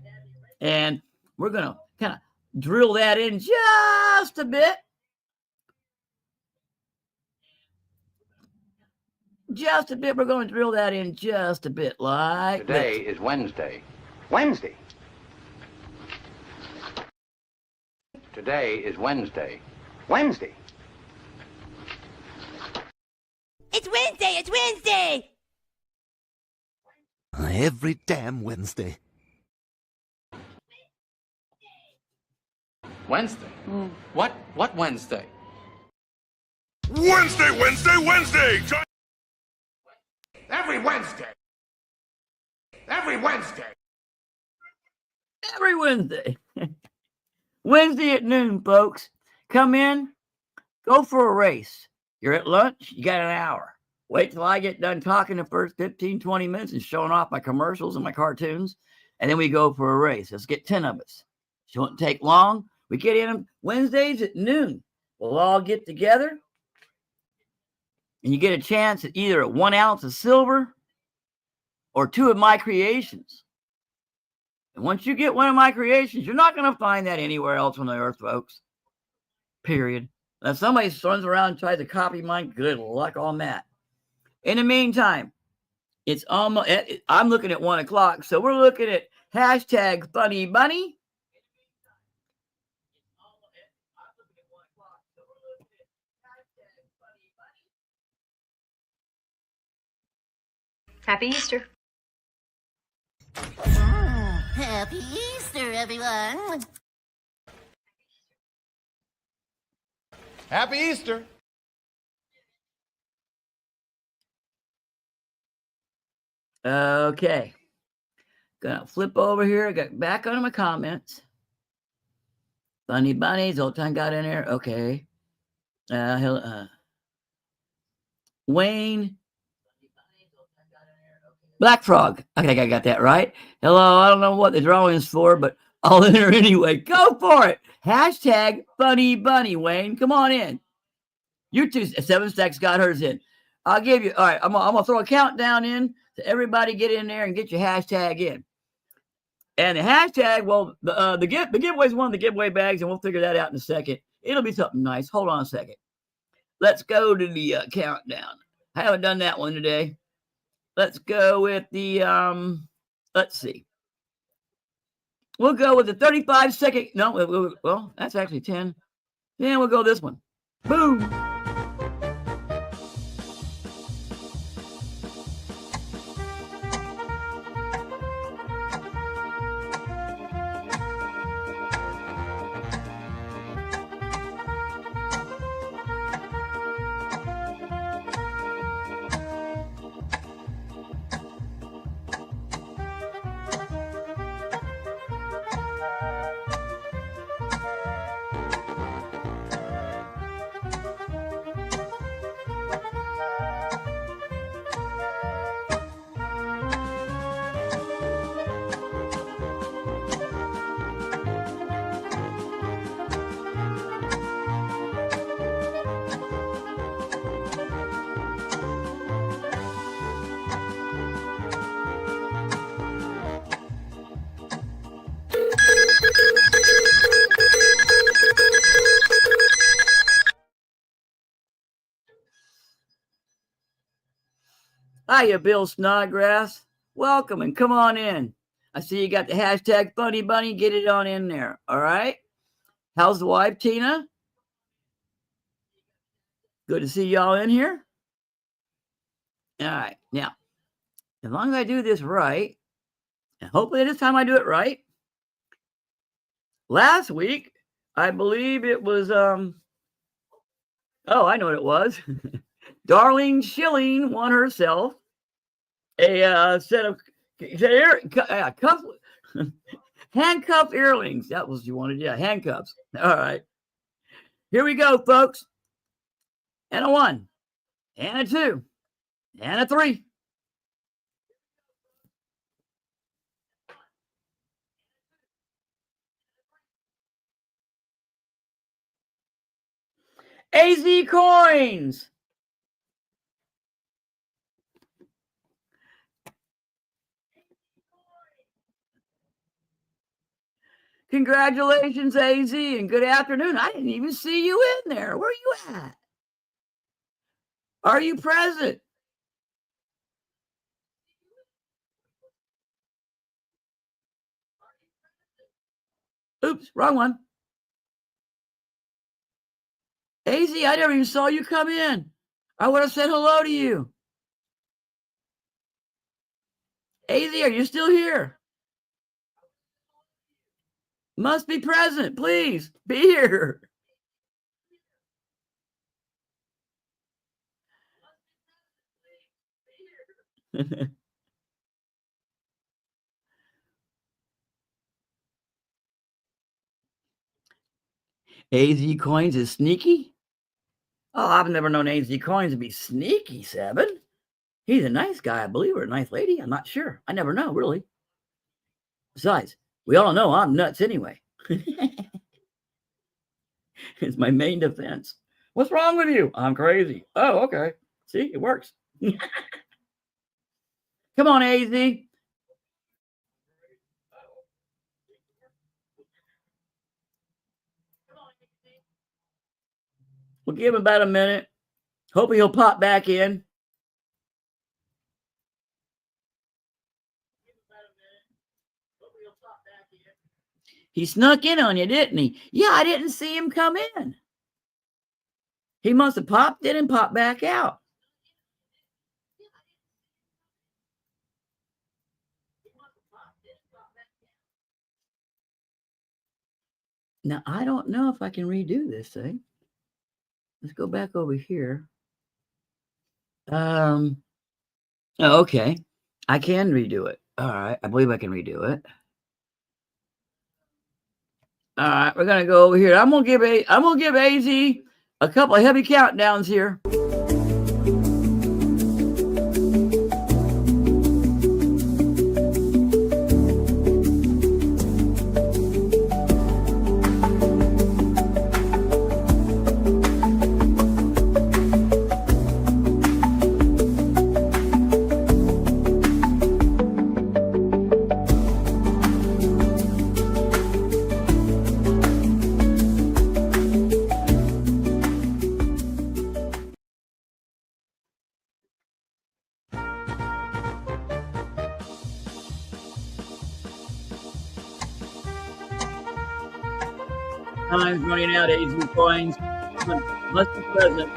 And we're going to kind of drill that in just a bit. Just a bit. We're going to drill that in just a bit. Like today is Wednesday. Wednesday. Today is Wednesday. Wednesday. It's Wednesday! It's Wednesday! Every damn Wednesday. Wednesday? What Wednesday? Wednesday, Wednesday, Wednesday! Every Wednesday. Every Wednesday. every Wednesday. Wednesday at noon, folks. Come in, go for a race. You're at lunch, you got an hour. Wait till I get done talking the first 15, 20 minutes and showing off my commercials and my cartoons. And then we go for a race. Let's get 10 of us. It shouldn't take long. We get in Wednesdays at noon. We'll all get together. And you get a chance at either 1 ounce of silver or 2 of my creations. And once you get one of my creations, you're not going to find that anywhere else on the earth, folks. Period. Now, if somebody runs around and tries to copy mine, good luck on that. In the meantime, it's almost, I'm looking at 1 o'clock, so we're looking at hashtag Funny Bunny. Happy Easter. Happy Easter, everyone. Happy Easter. Okay. Gonna flip over here. Got back onto my comments. Funny Bunnies. Old time got in there. Okay. Wayne. Black Frog. I think I got that right. Hello. I don't know what the drawing is for, but I'll enter anyway. Go for it. Hashtag Funny Bunny, Wayne. Come on in. You two, 7 Stacks got hers in. I'll give you, all right, I'm going to throw a countdown in. So everybody get in there and get your hashtag in. And the hashtag, well, the giveaway is one of the giveaway bags, and we'll figure that out in a second. It'll be something nice. Hold on a second. Let's go to the countdown. I haven't done that one today. Let's go with the, let's see. We'll go with the 35-second. No, well, that's actually 10. Yeah, we'll go this one. Boom. Hiya, Bill Snodgrass. Welcome and come on in. I see you got the hashtag Funny Bunny. Get it on in there. All right. How's the wife, Tina? Good to see y'all in here. All right. Now, as long as I do this right, and hopefully this time I do it right. Last week, I believe it was, oh, I know what it was. Darlene Schilling won herself a set of handcuff earrings. That was what you wanted. Yeah, handcuffs. All right. Here we go, folks. And a 1, and a 2, and a 3. AZ coins. Congratulations, AZ, and good afternoon. I didn't even see you in there. Where are you at? Are you present? Oops, wrong one. AZ, I never even saw you come in. I would have said hello to you. AZ, are you still here? Must be present. Please be here. AZ Coins is sneaky? Oh, I've never known AZ Coins to be sneaky, Seven. He's a nice guy, I believe, or a nice lady. I'm not sure. I never know, really. Besides, we all know I'm nuts anyway. It's my main defense. What's wrong with you? I'm crazy. Oh, okay. See, it works. Come on, AZ. We'll give him about a minute. Hopefully he'll pop back in. He snuck in on you, didn't he? Yeah, I didn't see him come in. He must have popped in and popped back out. Now, I don't know if I can redo this thing. Let's go back over here. Oh, okay. I can redo it. All right. I believe I can redo it. All right, we're gonna go over here. I'm gonna give AZ a couple of heavy countdowns here. Time's running out, AZ coins. Let's be present.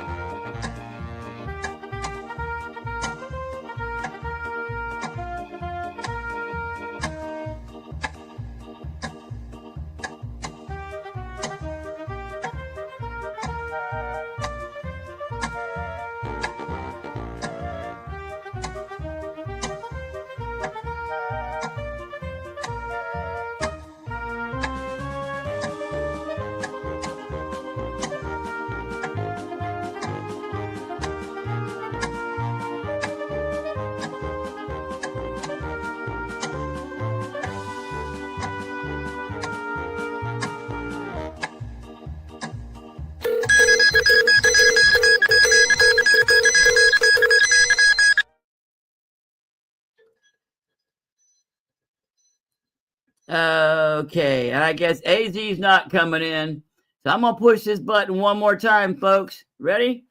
Okay, I guess AZ's not coming in. So I'm going to push this button one more time, folks. Ready?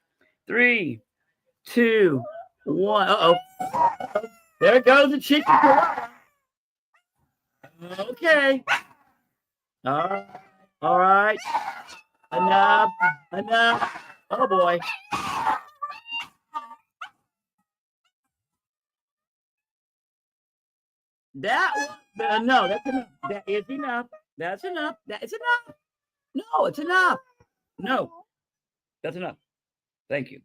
3, 2, 1. Uh-oh. There goes the chicken. Okay. All right. Enough. Oh, boy. That one, no, that's enough. That is enough. That's enough. That is enough. No, it's enough. No, that's enough. Thank you.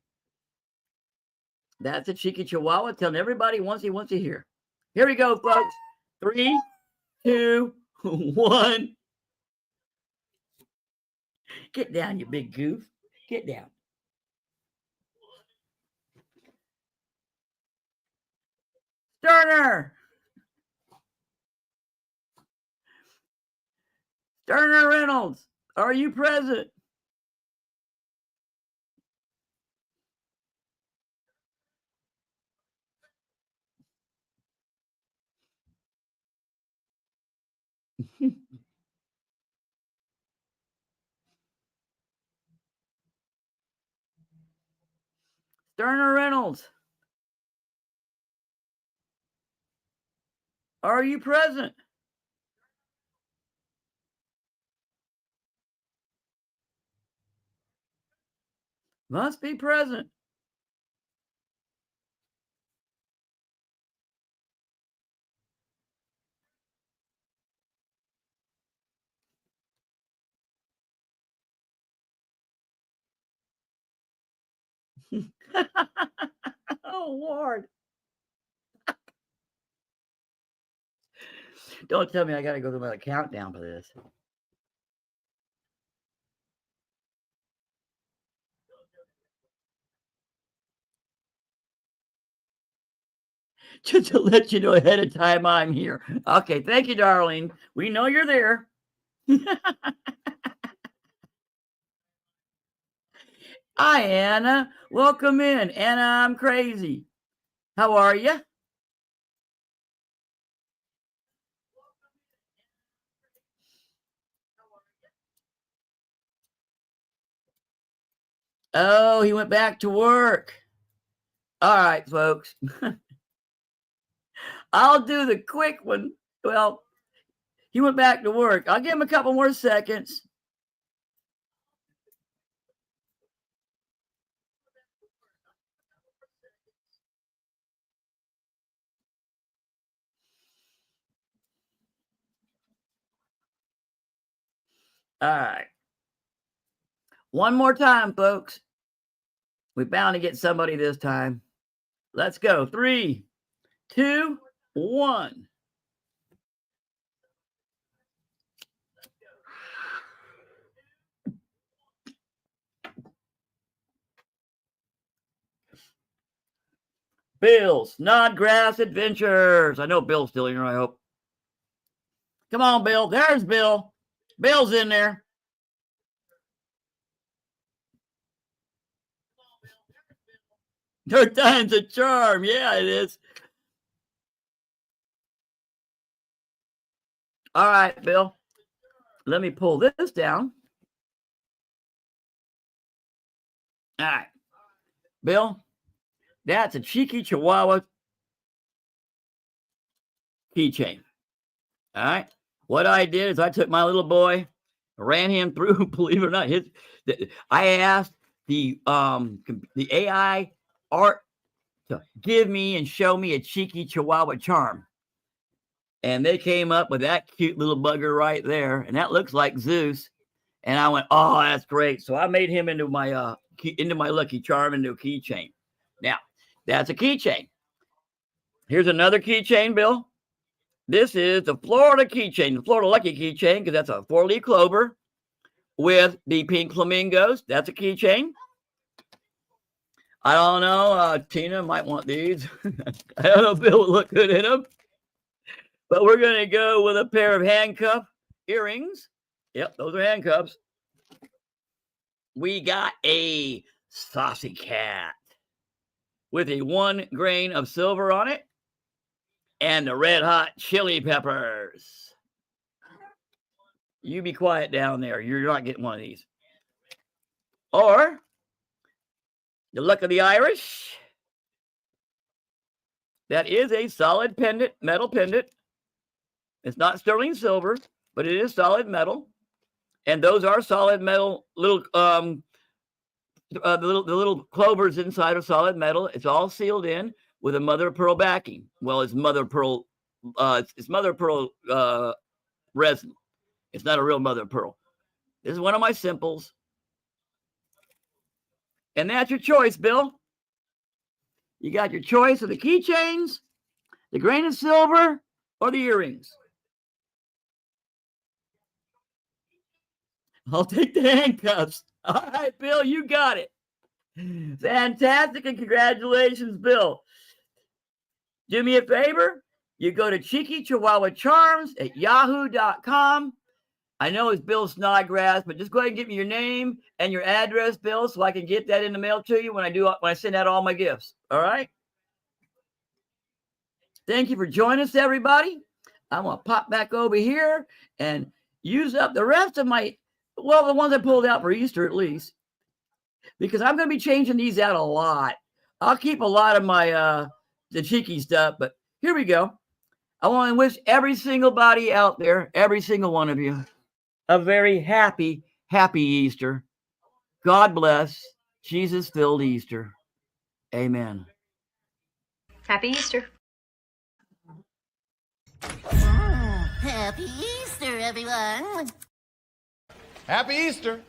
That's a cheeky chihuahua telling everybody once he wants to hear. Here we go, folks. 3, 2, 1. Get down, you big goof. Get down. Sterner Reynolds, are you present? Sterner Reynolds, are you present? Must be present. Oh, Lord. Don't tell me I got to go through my countdown for this. Just to let you know ahead of time I'm here. Okay, thank you, darling. We know you're there. Hi, Anna. Welcome in. Anna, I'm crazy. How are you? Oh, he went back to work. All right, folks. I'll do the quick one. Well, he went back to work. I'll give him a couple more seconds. All right. One more time, folks. We're bound to get somebody this time. Let's go. 3, 2, 1. Bill Snodgrass Adventures. I know Bill's still here, I hope. Come on, Bill. There's Bill. Bill's in there. Third time's a charm. Yeah, it is. All right, Bill. Let me pull this down. All right. Bill, that's a cheeky Chihuahua keychain. All right. What I did is I took my little boy ran him through, believe it or not. I asked the AI art to give me and show me a cheeky Chihuahua charm. And they came up with that cute little bugger right there. And that looks like Zeus. And I went, oh, that's great. So I made him into my Lucky Charm, into a keychain. Now, that's a keychain. Here's another keychain, Bill. This is the Florida keychain, the Florida Lucky keychain, because that's a 4-leaf clover with the pink flamingos. That's a keychain. I don't know. Tina might want these. I don't know if Bill would look good in them. But we're going to go with a pair of handcuff earrings. Yep, those are handcuffs. We got a saucy cat with a 1 grain of silver on it. And the red hot chili peppers. You be quiet down there. You're not getting one of these. Or the Luck of the Irish. That is a solid pendant, metal pendant. It's not sterling silver, but it is solid metal. And those are solid metal little the little clovers inside are solid metal. It's all sealed in with a mother of pearl backing. Well, it's mother of pearl. It's mother of pearl resin. It's not a real mother of pearl. This is one of my simples, and that's your choice, Bill. You got your choice of the keychains, the grain of silver, or the earrings. I'll take the handcuffs. All right, Bill, you got it. Fantastic, and congratulations, Bill. Do me a favor. You go to Cheeky Chihuahua Charms at yahoo.com. I know it's Bill Snodgrass, but just go ahead and give me your name and your address, Bill, so I can get that in the mail to you when I send out all my gifts. All right? Thank you for joining us, everybody. I'm going to pop back over here and use up the rest of my, well, the ones I pulled out for Easter at least, because I'm going to be changing these out a lot. I'll keep a lot of my the cheeky stuff, but here we go. I want to wish every single body out there, every single one of you, a very happy, happy Easter. God bless. Jesus-filled Easter. Amen. Happy Easter. Happy Easter, everyone. Happy Easter.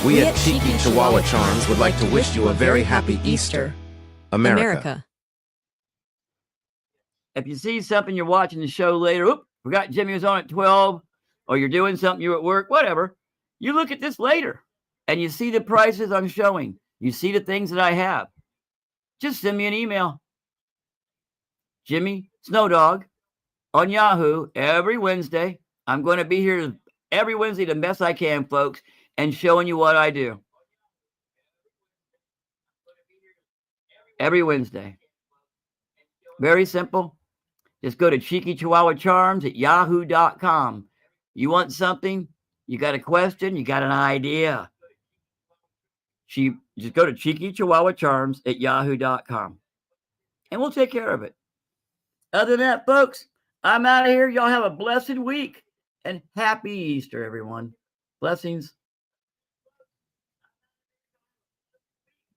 We at Cheeky Chihuahua Charms would like to wish you a very happy Easter, America. If you see something, you're watching the show later, forgot Jimmy was on at 12, or you're doing something, you're at work, whatever, you look at this later, and you see the prices I'm showing. You see the things that I have. Just send me an email. Jimmy Snowdog on Yahoo every Wednesday. I'm going to be here every Wednesday the best I can, folks, and showing you what I do. Every Wednesday. Very simple. Just go to Cheeky Chihuahua Charms at yahoo.com. You want something? You got a question? You got an idea? Just go to Cheeky Chihuahua Charms at yahoo.com. And we'll take care of it. Other than that, folks, I'm out of here. Y'all have a blessed week. And happy Easter, everyone. Blessings.